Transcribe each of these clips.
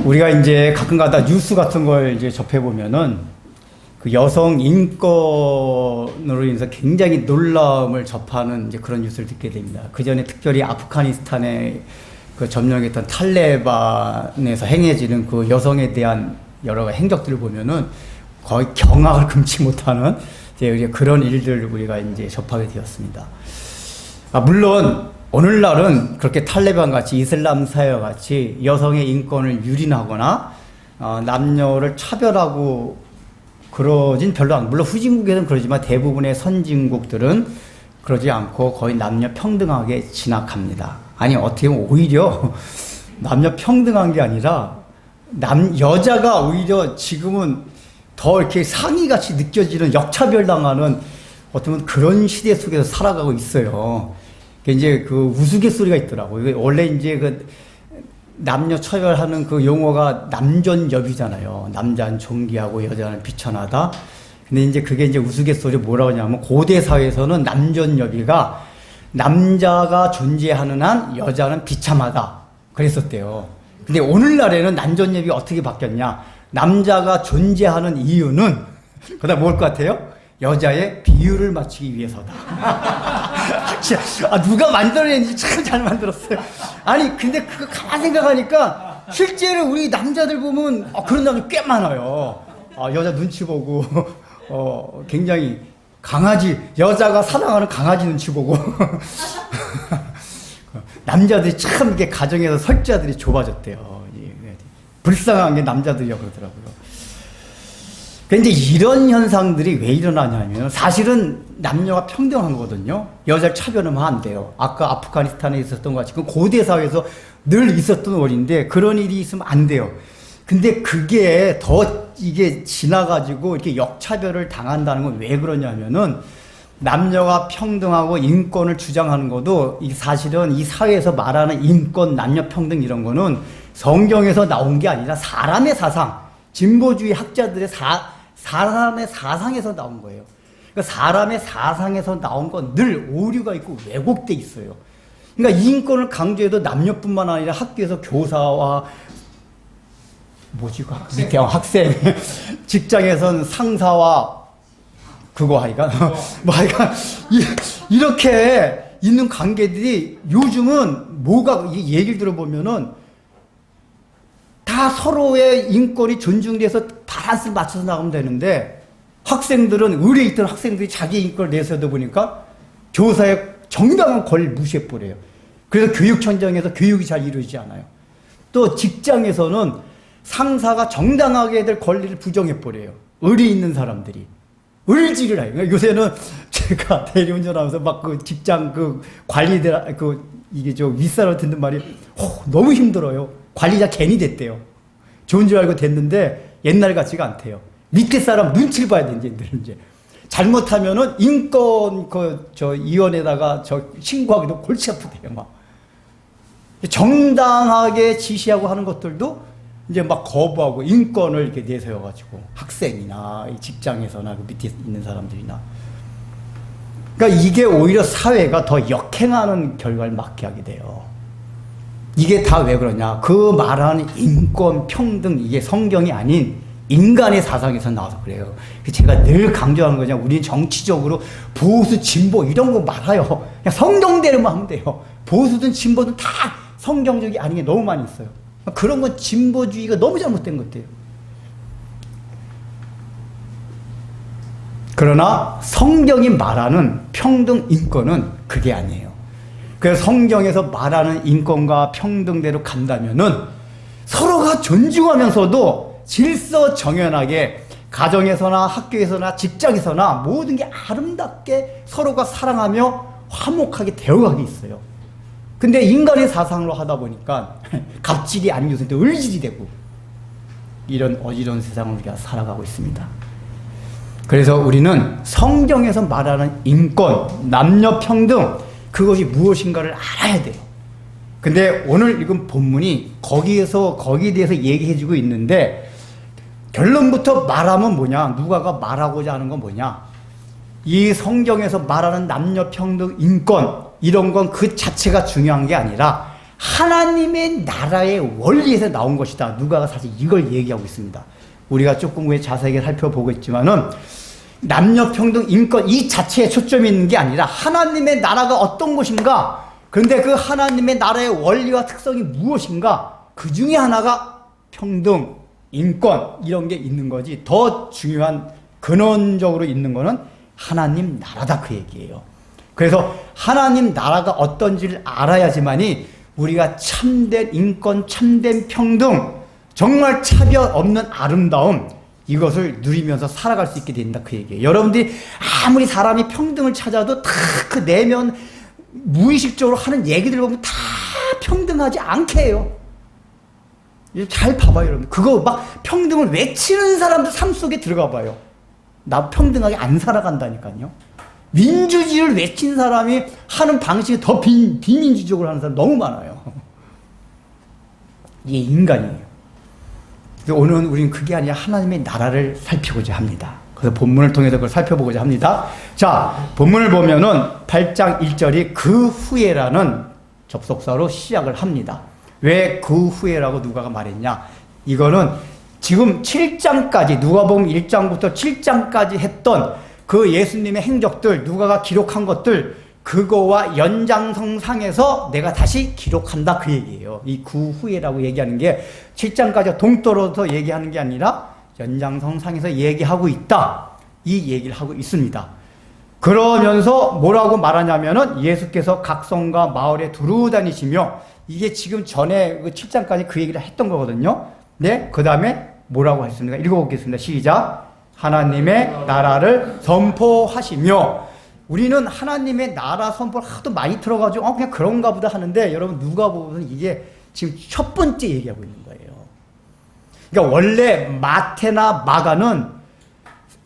우리가 이제 가끔가다 뉴스 같은 걸 이제 접해보면은 그 여성 인권으로 인해서 굉장히 놀라움을 접하는 이제 그런 뉴스를 듣게 됩니다. 그 전에 특별히 아프가니스탄에 그 점령했던 탈레반에서 행해지는 그 여성에 대한 여러 가지 행적들을 보면은 거의 경악을 금치 못하는 이제 그런 일들을 우리가 이제 접하게 되었습니다. 물론 오늘날은 그렇게 탈레반 같이 이슬람 사회와 같이 여성의 인권을 유린하거나 남녀를 차별하고 그러진 별로 않고, 물론 후진국에는 그러지만 대부분의 선진국들은 그러지 않고 거의 남녀 평등하게 진학합니다. 아니, 어떻게 보면 오히려 남녀 평등한 게 아니라 여자가 오히려 지금은 더 이렇게 상위같이 느껴지는 역차별당하는 어떻게 보면 그런 시대 속에서 살아가고 있어요. 이제 그 우스갯소리가 있더라고요. 원래 이제 그 남녀 차별하는 그 용어가 남존여비잖아요. 남자는 존귀하고 여자는 비천하다. 근데 이제 그게 이제 우스갯소리 뭐라고 하냐면, 고대 사회에서는 남존여비가 남자가 존재하는 한 여자는 비참하다 그랬었대요. 근데 오늘날에는 남존여비가 어떻게 바뀌었냐? 남자가 존재하는 이유는 그다음 뭘 것 같아요? 여자의 비율을 맞추기 위해서다. 누가 만들어냈는지 참 잘 만들었어요. 아니, 근데 그거 가만 생각하니까 실제로 우리 남자들 보면 그런 남자 꽤 많아요. 여자 눈치 보고 굉장히 여자가 사랑하는 강아지 눈치 보고 남자들이 참 이게 가정에서 설자들이 좁아졌대요. 불쌍한 게 남자들이야 그러더라고요. 근데 이런 현상들이 왜 일어나냐면, 사실은 남녀가 평등한 거거든요. 여자를 차별하면 안 돼요. 아까 아프가니스탄에 있었던 것 같이 그 고대 사회에서 늘 있었던 원인데 그런 일이 있으면 안 돼요. 근데 그게 더 이게 지나가지고 이렇게 역차별을 당한다는 건 왜 그러냐면은, 남녀가 평등하고 인권을 주장하는 것도 사실은 이 사회에서 말하는 인권, 남녀 평등 이런 거는 성경에서 나온 게 아니라 사람의 사상, 진보주의 학자들의 사람의 사상에서 나온 거예요. 그러니까 사람의 사상에서 나온 건 늘 오류가 있고 왜곡돼 있어요. 그러니까 인권을 강조해도 남녀뿐만 아니라 학교에서 교사와 학생, 직장에선 상사와 하여간 이렇게 있는 관계들이 요즘은 얘기를 들어보면은 다 서로의 인권이 존중돼서 밸런스를 맞춰서 나가면 되는데, 학생들은 의뢰 있던 학생들이 자기 인권을 내세우다 보니까 교사의 정당한 권리를 무시해버려요. 그래서 교육청장에서 교육이 잘 이루어지지 않아요. 또 직장에서는 상사가 정당하게 될 권리를 부정해버려요. 의뢰 있는 사람들이. 을지를 해요. 그러니까 요새는 제가 대리운전하면서 막 그 직장 그 관리들, 이게 윗사람 듣는 말이, 너무 힘들어요. 관리자 괜히 됐대요. 좋은 줄 알고 됐는데 옛날 같지가 않대요. 밑에 사람 눈치를 봐야 되는지, 이제. 잘못하면은 인권, 위원회에다가 신고하기도 골치 아프대요, 막. 정당하게 지시하고 하는 것들도 이제 막 거부하고 인권을 이렇게 내세워가지고, 학생이나 직장에서나 그 밑에 있는 사람들이나. 그러니까 이게 오히려 사회가 더 역행하는 결과를 맞게 하게 돼요. 이게 다 왜 그러냐? 그 말하는 인권, 평등, 이게 성경이 아닌 인간의 사상에서 나와서 그래요. 제가 늘 강조하는 거냐, 우리는 정치적으로 보수, 진보 이런 거 말아요. 그냥 성경대로만 하면 돼요. 보수든 진보든 다 성경적이 아닌 게 너무 많이 있어요. 그런 건 진보주의가 너무 잘못된 것들이에요. 그러나 성경이 말하는 평등, 인권은 그게 아니에요. 그래서 성경에서 말하는 인권과 평등대로 간다면은 서로가 존중하면서도 질서정연하게 가정에서나 학교에서나 직장에서나 모든 게 아름답게 서로가 사랑하며 화목하게 되어가게 있어요. 근데 인간의 사상으로 하다 보니까 갑질이 아닌 요새 또 을질이 되고, 이런 어지러운 세상을 우리가 살아가고 있습니다. 그래서 우리는 성경에서 말하는 인권, 남녀 평등, 그것이 무엇인가를 알아야 돼요. 근데 오늘 읽은 본문이 거기에 대해서 얘기해주고 있는데, 결론부터 말하면 뭐냐? 누가가 말하고자 하는 건 뭐냐? 이 성경에서 말하는 남녀 평등, 인권, 이런 건 그 자체가 중요한 게 아니라 하나님의 나라의 원리에서 나온 것이다. 누가가 사실 이걸 얘기하고 있습니다. 우리가 조금 후에 자세하게 살펴보겠지만은 남녀평등 인권 이 자체에 초점이 있는 게 아니라 하나님의 나라가 어떤 것인가, 그런데 그 하나님의 나라의 원리와 특성이 무엇인가, 그 중에 하나가 평등, 인권 이런 게 있는 거지. 더 중요한 근원적으로 있는 거는 하나님 나라다 그 얘기예요. 그래서 하나님 나라가 어떤지를 알아야지만이 우리가 참된 인권, 참된 평등, 정말 차별 없는 아름다움, 이것을 누리면서 살아갈 수 있게 된다 그 얘기예요. 여러분들이 아무리 사람이 평등을 찾아도 다 그 내면 무의식적으로 하는 얘기들 보면 다 평등하지 않게 해요. 잘 봐봐요 여러분. 그거 막 평등을 외치는 사람들 삶 속에 들어가 봐요. 나 평등하게 안 살아간다니까요. 민주주의를 외친 사람이 하는 방식이 더 비민주적으로 하는 사람 너무 많아요. 이게 인간이에요. 오늘은 우리는 그게 아니라 하나님의 나라를 살피고자 합니다. 그래서 본문을 통해서 그걸 살펴보고자 합니다. 자, 본문을 보면은 8장 1절이 그 후에라는 접속사로 시작을 합니다. 왜 그 후에라고 누가가 말했냐? 이거는 지금 7장까지, 누가복음 1장부터 7장까지 했던 그 예수님의 행적들, 누가가 기록한 것들, 그거와 연장선상에서 내가 다시 기록한다 그 얘기예요. 이 그 후에라고 얘기하는 게 7장까지 동떨어져 얘기하는 게 아니라 연장선상에서 얘기하고 있다. 이 얘기를 하고 있습니다. 그러면서 뭐라고 말하냐면은 예수께서 각 성과 마을에 두루 다니시며, 이게 지금 전에 7장까지 그 얘기를 했던 거거든요. 네, 그 다음에 뭐라고 했습니까? 읽어보겠습니다. 시작. 하나님의 나라를 선포하시며. 우리는 하나님의 나라 선포를 하도 많이 들어가지고 그냥 그런가 보다 하는데, 여러분 누가 보면 이게 지금 첫 번째 얘기하고 있는 거예요. 그러니까 원래 마태나 마가는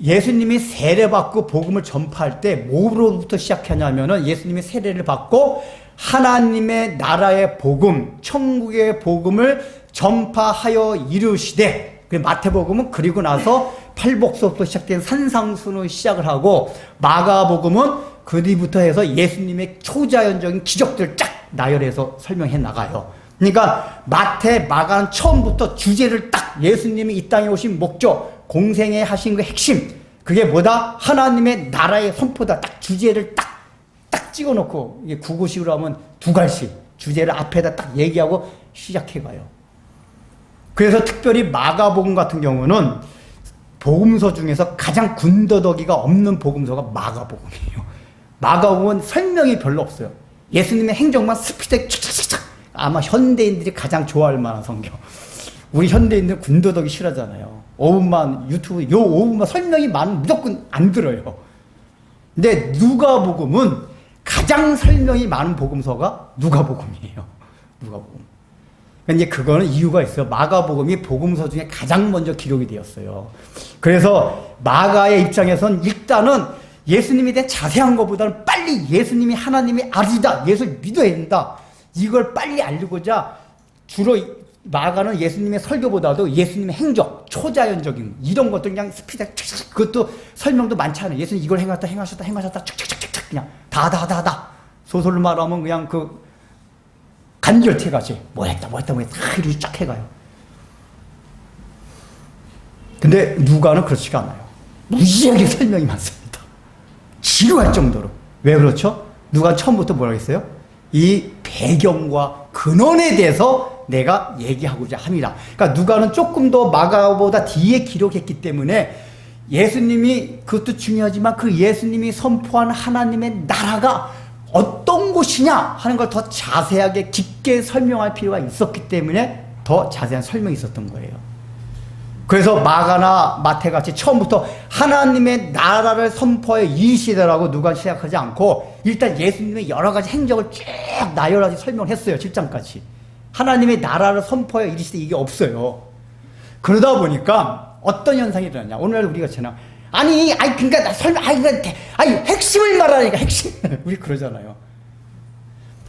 예수님이 세례받고 복음을 전파할 때 뭐로부터 시작하냐면은 예수님이 세례를 받고 하나님의 나라의 복음, 천국의 복음을 전파하여 이르시되, 마태복음은 그리고 나서 팔복서부터 시작된 산상순으로 시작을 하고, 마가복음은 그 뒤부터 해서 예수님의 초자연적인 기적들을 쫙 나열해서 설명해 나가요. 그러니까 마태, 마가는 처음부터 주제를 딱, 예수님이 이 땅에 오신 목적, 공생에 하신 그 핵심, 그게 뭐다? 하나님의 나라의 선포다. 딱 주제를 딱 찍어놓고, 이게 국어식으로 하면 두 갈씩 주제를 앞에다 딱 얘기하고 시작해가요. 그래서 특별히 마가복음 같은 경우는 복음서 중에서 가장 군더더기가 없는 복음서가 마가복음이에요. 마가복음은 설명이 별로 없어요. 예수님의 행적만 스피드에 촥촥촥. 아마 현대인들이 가장 좋아할 만한 성경. 우리 현대인들 군더더기 싫어하잖아요. 5분만 유튜브 5분만 설명이 많으면 무조건 안 들어요. 근데 누가복음은 가장 설명이 많은 복음서가 누가복음이에요. 누가복음. 근데 그거는 이유가 있어요. 마가복음이 복음서 중에 가장 먼저 기록이 되었어요. 그래서 마가의 입장에선 일단은 예수님에 대해 자세한 것보다는 빨리 예수님이 하나님의 아들이다, 예수를 믿어야 된다, 이걸 빨리 알리고자 주로 마가는 예수님의 설교보다도 예수님의 행적, 초자연적인 이런 것들 그냥 스피드, 그것도 설명도 많지 않아요. 예수님 이걸 행하셨다 척척척척 그냥 다 소설로 말하면 그냥 그 간결태같이 뭐 했다 이렇게 쫙 해가요. 근데 누가는 그렇지가 않아요. 무지하게 설명이 많습니다. 지루할 정도로. 왜 그렇죠? 누가 처음부터 뭐라고 했어요? 이 배경과 근원에 대해서 내가 얘기하고자 합니다. 그러니까 누가는 조금 더 마가보다 뒤에 기록했기 때문에 예수님이, 그것도 중요하지만 그 예수님이 선포한 하나님의 나라가 어떤 곳이냐 하는 걸 더 자세하게 깊게 설명할 필요가 있었기 때문에 더 자세한 설명이 있었던 거예요. 그래서 마가나 마태같이 처음부터 하나님의 나라를 선포해 이 시대라고 누가 시작하지 않고 일단 예수님의 여러 가지 행적을 쭉 나열하게 설명을 했어요. 7장까지. 하나님의 나라를 선포해 이 시대, 이게 없어요. 그러다 보니까 어떤 현상이 일어나냐. 오늘 우리가 지나 그러니까 핵심을 말하니까 핵심. 우리 그러잖아요.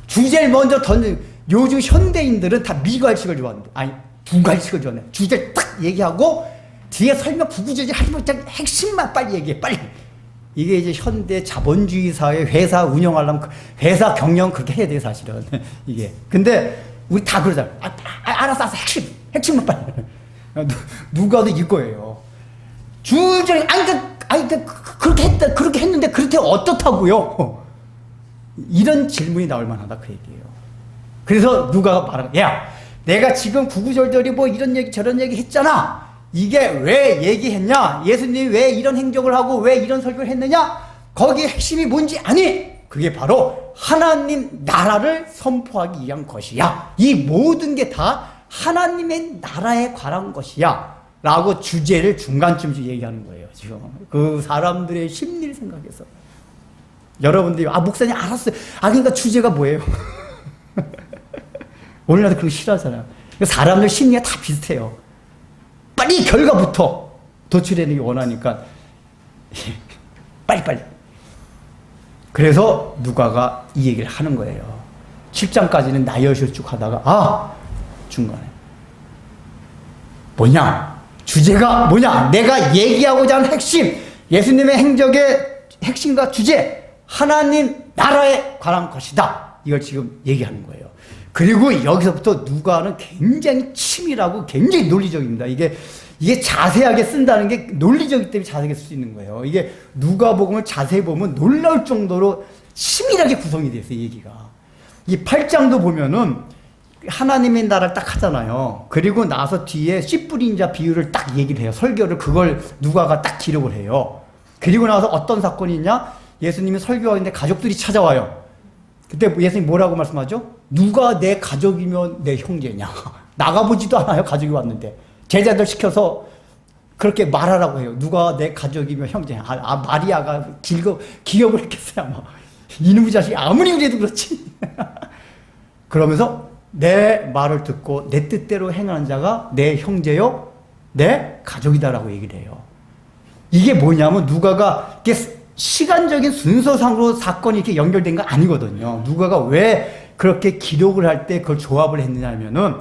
주제를 먼저 던진, 요즘 현대인들은 다 미괄식을 좋아하는데, 두괄식을 좋아하네. 주제를 딱 얘기하고, 뒤에 설명 구구절절 하지 못한 핵심만 빨리 얘기해, 빨리. 이게 이제 현대 자본주의 사회 회사 운영하려면, 회사 경영 그렇게 해야 돼, 사실은. 이게. 근데 우리 다 그러잖아. 알았어. 핵심만 빨리. 누가도 이거예요. 주저리 그렇게 했는데 그렇게 어떻다고요? 이런 질문이 나올 만하다 그 얘기예요. 그래서 누가가 말하는 야, 내가 지금 구구절절히 뭐 이런 얘기 저런 얘기 했잖아. 이게 왜 얘기했냐? 예수님이 왜 이런 행적을 하고 왜 이런 설교를 했느냐? 거기에 핵심이 뭔지 아니? 그게 바로 하나님 나라를 선포하기 위한 것이야. 이 모든 게 다 하나님의 나라에 관한 것이야. 라고 주제를 중간쯤 얘기하는 거예요. 지금 그 사람들의 심리를 생각해서. 여러분들이 목사님 알았어요. 그러니까 주제가 뭐예요? 오늘날도 그런 거 싫어하잖아요. 사람들 심리가 다 비슷해요. 빨리 결과부터 도출해내기 원하니까 빨리빨리. 그래서 누가가 이 얘기를 하는 거예요. 7장까지는 나열실 쭉 하다가 중간에 뭐냐? 주제가 뭐냐? 내가 얘기하고자 하는 핵심, 예수님의 행적의 핵심과 주제, 하나님 나라에 관한 것이다. 이걸 지금 얘기하는 거예요. 그리고 여기서부터 누가는 굉장히 치밀하고 굉장히 논리적입니다. 이게 자세하게 쓴다는 게 논리적이기 때문에 자세하게 쓸 수 있는 거예요. 이게 누가복음을 자세히 보면 놀라울 정도로 치밀하게 구성이 되어 있어요, 이 얘기가. 이 8장도 보면은 하나님의 나라를 딱 하잖아요. 그리고 나서 뒤에 씨 뿌린 자 비유를 딱 얘기를 해요. 설교를 그걸 누가가 딱 기록을 해요. 그리고 나서 어떤 사건이 있냐? 예수님이 설교하는데 가족들이 찾아와요. 그때 예수님 뭐라고 말씀하죠? 누가 내 가족이면 내 형제냐? 나가보지도 않아요. 가족이 왔는데. 제자들 시켜서 그렇게 말하라고 해요. 누가 내 가족이면 형제냐? 마리아가 기억을 했겠어요. 아마. 이놈의 자식이 아무리 그래도 그렇지. 그러면서 내 말을 듣고 내 뜻대로 행하는 자가 내 형제요, 내 가족이다라고 얘기를 해요. 이게 뭐냐면 누가가 이게 시간적인 순서상으로 사건이 이렇게 연결된 거 아니거든요. 누가가 왜 그렇게 기록을 할 때 그걸 조합을 했느냐 하면은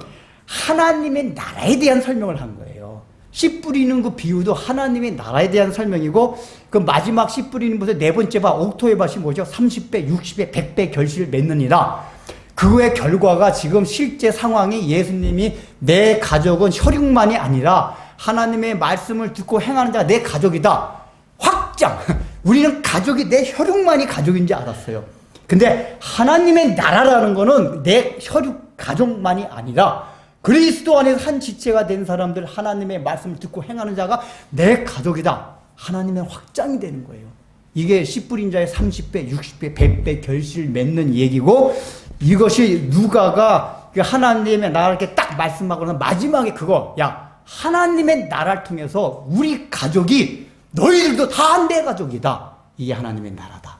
하나님의 나라에 대한 설명을 한 거예요. 씨 뿌리는 그 비유도 하나님의 나라에 대한 설명이고, 그 마지막 씨 뿌리는 것의 네 번째 바, 옥토의 밭이 뭐죠? 30배, 60배, 100배 결실을 맺느니라. 그의 결과가 지금 실제 상황이 예수님이 내 가족은 혈육만이 아니라 하나님의 말씀을 듣고 행하는 자가 내 가족이다. 확장! 우리는 가족이 내 혈육만이 가족인지 알았어요. 근데 하나님의 나라라는 거는 내 혈육 가족만이 아니라 그리스도 안에서 한 지체가 된 사람들, 하나님의 말씀을 듣고 행하는 자가 내 가족이다. 하나님의 확장이 되는 거예요. 이게 씨 뿌린 자의 30배, 60배, 100배 결실 맺는 얘기고, 이것이 누가가 하나님의 나라를 이렇게 딱 말씀하고는 마지막에 그거, 야, 하나님의 나라를 통해서 우리 가족이 너희들도 다 내 가족이다. 이게 하나님의 나라다.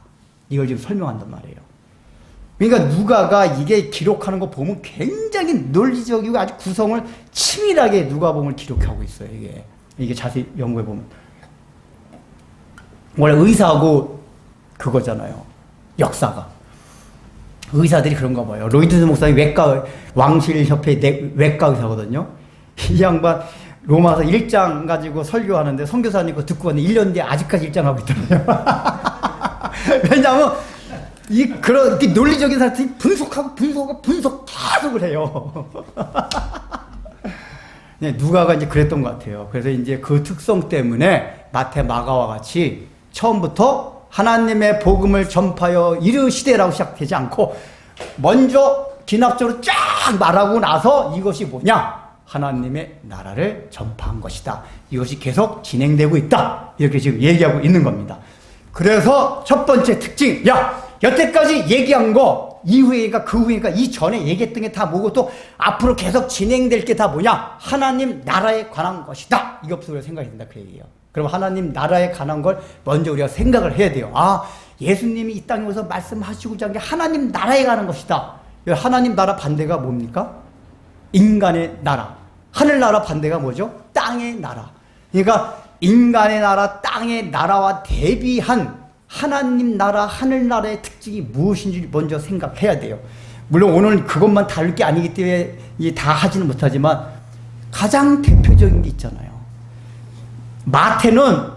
이걸 지금 설명한단 말이에요. 그러니까 누가가 이게 기록하는 거 보면 굉장히 논리적이고 아주 구성을 치밀하게 누가복음을 기록하고 있어요. 이게 자세히 연구해 보면. 원래 의사하고 그거잖아요. 역사가. 의사들이 그런가 봐요. 로이드 목사님 왕실협회 외과 의사거든요. 이 양반 로마서 1장 가지고 설교하는데 선교사님 거 듣고 왔는데 1년 뒤에 아직까지 1장 하고 있더라고요. 왜냐하면 그렇게 논리적인 사람들이 분석 계속을 해요. 네, 누가가 이제 그랬던 것 같아요. 그래서 이제 그 특성 때문에 마태, 마가와 같이 처음부터 하나님의 복음을 전파하여 이르시되라고 시작되지 않고 먼저 기납적으로 쫙 말하고 나서 이것이 뭐냐? 하나님의 나라를 전파한 것이다. 이것이 계속 진행되고 있다. 이렇게 지금 얘기하고 있는 겁니다. 그래서 첫 번째 특징, 여태까지 얘기한 거 이후에가 그 후에가 이전에 얘기했던 게 다 뭐고 또 앞으로 계속 진행될 게 다 뭐냐? 하나님 나라에 관한 것이다. 이것부터 우리가 생각해야 된다. 그 얘기예요. 그럼 하나님 나라에 관한 걸 먼저 우리가 생각을 해야 돼요. 예수님이 이 땅에 오셔서 말씀하시고자 한 게 하나님 나라에 관한 것이다. 하나님 나라 반대가 뭡니까? 인간의 나라. 하늘나라 반대가 뭐죠? 땅의 나라. 그러니까 인간의 나라, 땅의 나라와 대비한 하나님 나라, 하늘나라의 특징이 무엇인지 먼저 생각해야 돼요. 물론 오늘 그것만 다룰 게 아니기 때문에 다 하지는 못하지만 가장 대표적인 게 있잖아요. 마태는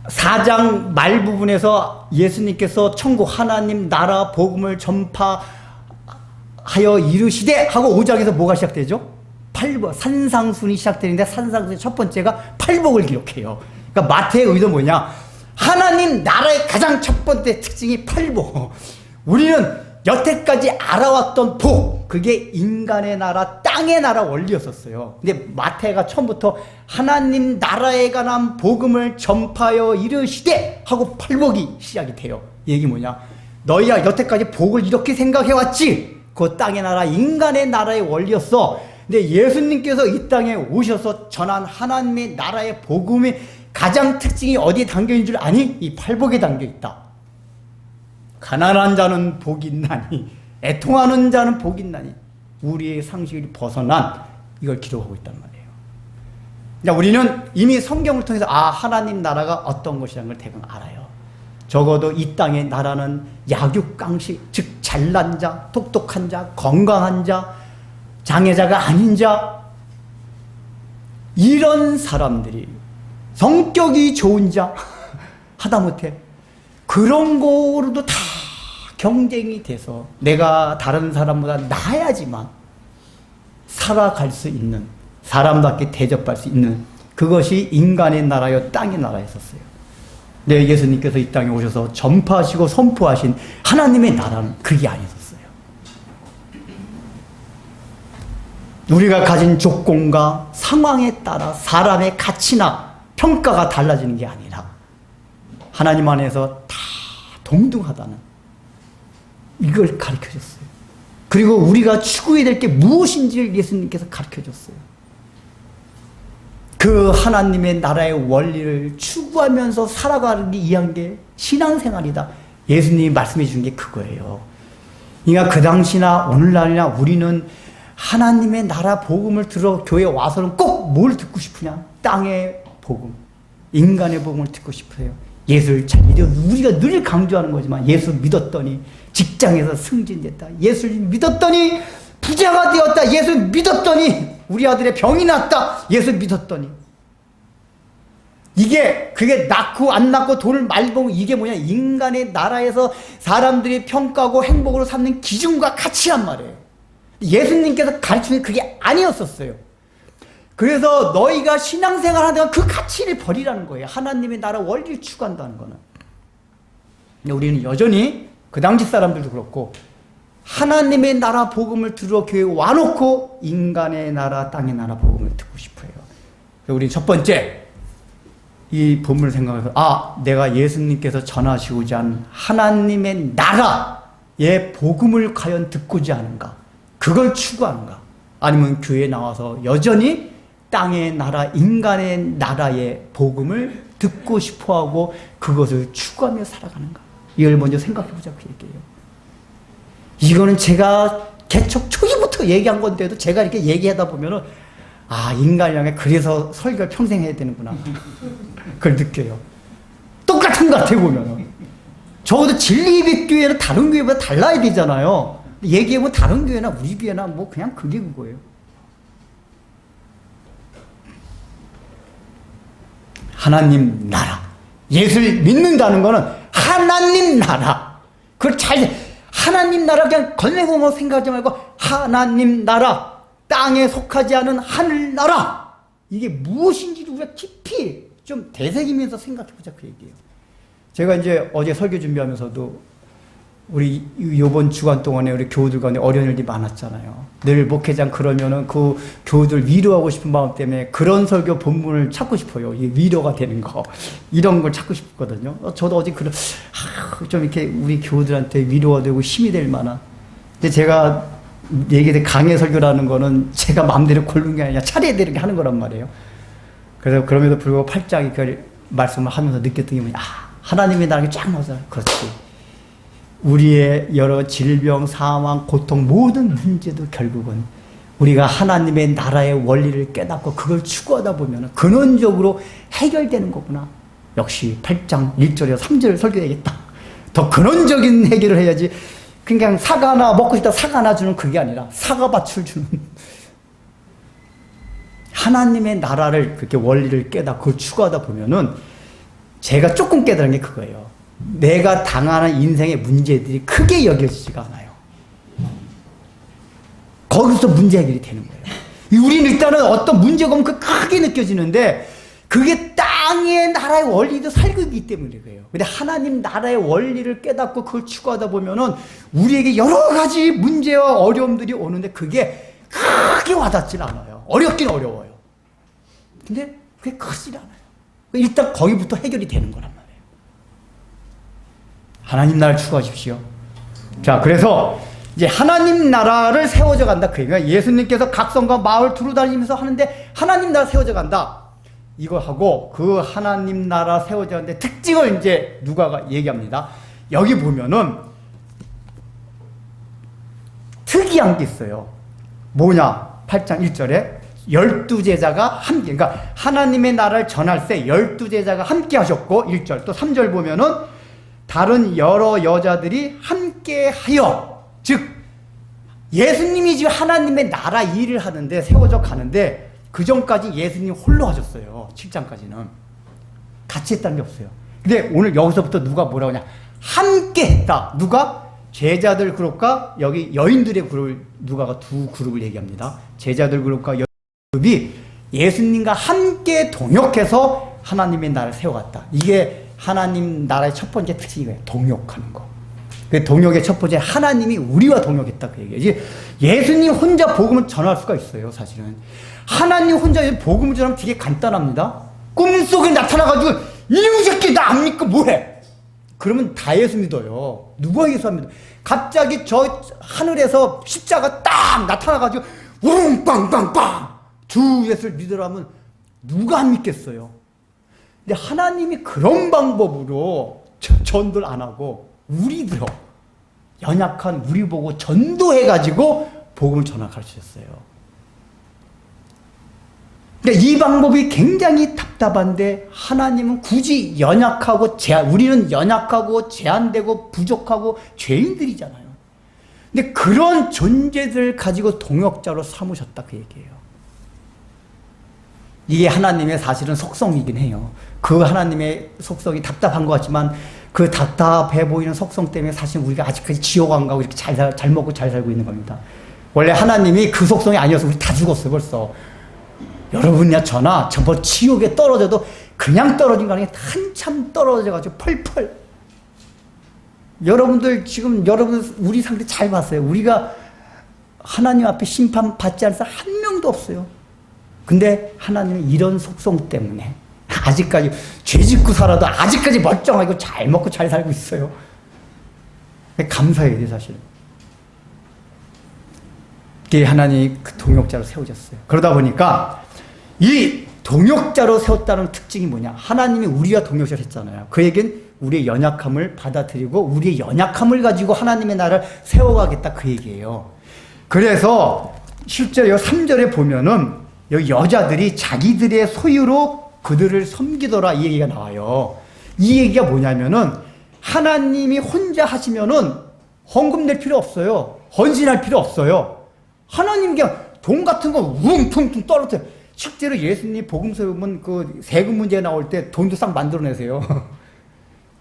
4장 말부분에서 예수님께서 천국 하나님 나라 복음을 전파하라 하여 이르시되 하고 5장에서 뭐가 시작되죠? 팔복, 산상순이 시작되는데 산상순의 첫 번째가 팔복을 기록해요. 그러니까 마태의 의도 뭐냐? 하나님 나라의 가장 첫 번째 특징이 팔복. 우리는 여태까지 알아왔던 복, 그게 인간의 나라, 땅의 나라 원리였었어요. 근데 마태가 처음부터 하나님 나라에 관한 복음을 전파하여 이르시되 하고 팔복이 시작이 돼요. 이 얘기 뭐냐? 너희야 여태까지 복을 이렇게 생각해왔지? 그 땅의 나라, 인간의 나라의 원리였어. 근데 예수님께서 이 땅에 오셔서 전한 하나님의 나라의 복음의 가장 특징이 어디에 담겨있는 줄 아니? 이 팔복에 담겨있다. 가난한 자는 복이 있나니, 애통하는 자는 복이 있나니, 우리의 상식을 벗어난 이걸 기록하고 있단 말이에요. 그러니까 우리는 이미 성경을 통해서 하나님 나라가 어떤 것이라는 걸 대강 알아요. 적어도 이 땅의 나라는 약육강식, 즉 잘난 자, 똑똑한 자, 건강한 자, 장애자가 아닌 자, 이런 사람들이 성격이 좋은 자 하다못해 그런 거로도 다 경쟁이 돼서 내가 다른 사람보다 나아야지만 살아갈 수 있는, 사람답게 대접할 수 있는, 그것이 인간의 나라요 땅의 나라였었어요. 네, 예수님께서 이 땅에 오셔서 전파하시고 선포하신 하나님의 나라는 그게 아니었어요. 우리가 가진 조건과 상황에 따라 사람의 가치나 평가가 달라지는 게 아니라 하나님 안에서 다 동등하다는 이걸 가르쳐줬어요. 그리고 우리가 추구해야 될 게 무엇인지를 예수님께서 가르쳐줬어요. 그 하나님의 나라의 원리를 추구하면서 살아가기 위한 게 신앙생활이다. 예수님이 말씀해 주신 게 그거예요. 그러니까 그 당시나 오늘날이나 우리는 하나님의 나라 복음을 들어 교회에 와서는 꼭 뭘 듣고 싶으냐? 땅의 복음, 인간의 복음을 듣고 싶어요. 예수를 잘 믿어. 우리가 늘 강조하는 거지만 예수 믿었더니 직장에서 승진됐다. 예수 믿었더니 부자가 되었다. 예수 믿었더니 우리 아들의 병이 났다. 예수 믿었더니. 그게 낳고 안 낳고 돈을 많이 벌고 이게 뭐냐? 인간의 나라에서 사람들이 평가하고 행복으로 삼는 기준과 가치란 말이에요. 예수님께서 가르치는 그게 아니었었어요. 그래서 너희가 신앙생활 하다가 그 가치를 버리라는 거예요. 하나님의 나라 원리를 추구한다는 거는. 근데 우리는 여전히 그 당시 사람들도 그렇고 하나님의 나라 복음을 들어 교회에 와놓고 인간의 나라 땅의 나라 복음을 듣고 싶어요. 우리 첫 번째 이 본문을 생각해서 내가 예수님께서 전하시고자 하는 하나님의 나라의 복음을 과연 듣고자 하는가? 그걸 추구하는가? 아니면 교회에 나와서 여전히 땅의 나라, 인간의 나라의 복음을 듣고 싶어하고 그것을 추구하며 살아가는가? 이걸 먼저 생각해보자 그 얘기예요. 이거는 제가 개척 초기부터 얘기한 건데도 제가 이렇게 얘기하다 보면은 인간량에 그래서 설교를 평생 해야 되는구나. 그걸 느껴요. 똑같은 것 같아 보면은. 적어도 진리예배교회는 다른 교회보다 달라야 되잖아요. 얘기해보면 다른 교회나 우리 교회나 뭐 그냥 그게 그거예요. 하나님 나라. 예수를 믿는다는 거는 하나님 나라. 그걸 하나님 나라 그냥 건네공어 생각하지 말고 하나님 나라. 땅에 속하지 않은 하늘나라. 이게 무엇인지를 우리가 깊이 좀 되새기면서 생각해보자 그 얘기예요. 제가 이제 어제 설교 준비하면서도 우리 이번 주간 동안에 우리 교우들 가운데 어려운 일이 많았잖아요. 늘 목회장 그러면은 그 교우들 위로하고 싶은 마음 때문에 그런 설교 본문을 찾고 싶어요. 이 위로가 되는 거. 이런 걸 찾고 싶거든요. 저도 어제 좀 이렇게 우리 교우들한테 위로가 되고 힘이 될 만한. 근데 제가 얘기할 때 강해 설교라는 거는 제가 마음대로 고르는 게 아니라 차려야 되는 게 하는 거란 말이에요. 그래서 그럼에도 불구하고 8장에 그 말씀을 하면서 느꼈던 게 뭐냐. 하나님의 나라에 쫙 나오잖아요. 그렇지. 우리의 여러 질병, 사망, 고통 모든 문제도 결국은 우리가 하나님의 나라의 원리를 깨닫고 그걸 추구하다 보면 근원적으로 해결되는 거구나. 역시 8장 1절에서 3절을 설교해야겠다. 더 근원적인 해결을 해야지. 그냥 사과 하나 먹고 싶다 사과 하나 주는 그게 아니라 사과밭을 주는 하나님의 나라를 그렇게 원리를 깨닫고 그걸 추구하다 보면은 제가 조금 깨달은 게 그거예요. 내가 당하는 인생의 문제들이 크게 여겨지지가 않아요. 거기서 문제 해결이 되는 거예요. 우리는 일단은 어떤 문제가 오면 그 크게 느껴지는데 그게 땅의 나라의 원리도 살고 있기 때문에 그래요. 근데 하나님 나라의 원리를 깨닫고 그걸 추구하다 보면은 우리에게 여러 가지 문제와 어려움들이 오는데 그게 크게 와닿질 않아요. 어렵긴 어려워요. 근데 그게 크질 않아요. 일단 거기부터 해결이 되는 거란 말이에요. 하나님 나라를 추구하십시오. 자, 그래서 이제 하나님 나라를 세워져 간다. 그러니까 예수님께서 각 성과 마을 두루 다니면서 하는데 하나님 나라 세워져 간다. 이거 하고 그 하나님 나라 세워져 가는데 특징을 이제 누가가 얘기합니다. 여기 보면은 특이한 게 있어요. 뭐냐? 8장 1절에 12제자가 함께, 그러니까 하나님의 나라를 전할 때 12제자가 함께 하셨고 1절 또 3절 보면은 다른 여러 여자들이 함께 하여, 즉 예수님이 지금 하나님의 나라 일을 하는데 세워져 가는데 그 전까지 예수님 홀로 하셨어요. 7장까지는 같이 했다는 게 없어요. 근데 오늘 여기서부터 누가 뭐라고 하냐? 함께 했다. 누가? 제자들 그룹과 여기 여인들의 그룹을 누가가 두 그룹을 얘기합니다. 제자들 그룹과 그룹이 예수님과 함께 동역해서 하나님의 나라를 세워갔다. 이게 하나님 나라의 첫 번째 특징이에요. 동역하는 거. 그 동역의 첫 번째, 하나님이 우리와 동역했다 그 얘기예요. 예수님 혼자 복음을 전할 수가 있어요. 사실은 하나님 혼자 복음을 전하면 되게 간단합니다. 꿈속에 나타나가지고 이놈 새끼 나 안 믿고 뭐해? 그러면 다 예수 믿어요. 누가 예수 안 믿어? 갑자기 저 하늘에서 십자가 딱 나타나가지고 우릉빵빵빵 주 예수를 믿으라면 누가 안 믿겠어요? 근데 하나님이 그런 방법으로 전도를 안 하고 우리들요, 연약한 우리 보고 전도해가지고 복음을 전하가르쳤어요. 근데 이 방법이 굉장히 답답한데 하나님은 굳이 연약하고 우리는 연약하고 제한되고 부족하고 죄인들이잖아요. 근데 그런 존재들을 가지고 동역자로 삼으셨다 그 얘기예요. 이게 하나님의 사실은 속성이긴 해요. 그 하나님의 속성이 답답한 것 같지만 그 답답해 보이는 속성 때문에 사실 우리가 아직까지 지옥 안 가고 이렇게 잘 먹고 잘 살고 있는 겁니다. 원래 하나님이 그 속성이 아니어서 우리 다 죽었어요 벌써. 여러분이나 저나 저번 지옥에 떨어져도 그냥 떨어진 거 아니에요. 한참 떨어져가지고 펄펄. 여러분들 지금 우리 상태 잘 봤어요. 우리가 하나님 앞에 심판 받지 않은 사람 한 명도 없어요. 근데 하나님은 이런 속성 때문에 아직까지 죄 짓고 살아도 아직까지 멀쩡하고 잘 먹고 잘 살고 있어요. 감사해야 돼 사실은. 이게 하나님이 그 동역자로 세워졌어요. 그러다 보니까 이 동역자로 세웠다는 특징이 뭐냐? 하나님이 우리와 동역자를 했잖아요. 그에겐 우리의 연약함을 받아들이고 우리의 연약함을 가지고 하나님의 나라를 세워가겠다 그 얘기예요. 그래서 실제로 3절에 보면은 여기 여자들이 자기들의 소유로 그들을 섬기더라 이 얘기가 나와요. 이 얘기가 뭐냐면은 하나님이 혼자 하시면은 헌금 낼 필요 없어요. 헌신할 필요 없어요. 하나님 그냥 돈 같은 거 웅퉁퉁 떨어뜨려. 실제로 예수님 복음서 보면 그 세금 문제 나올 때 돈도 싹 만들어내세요.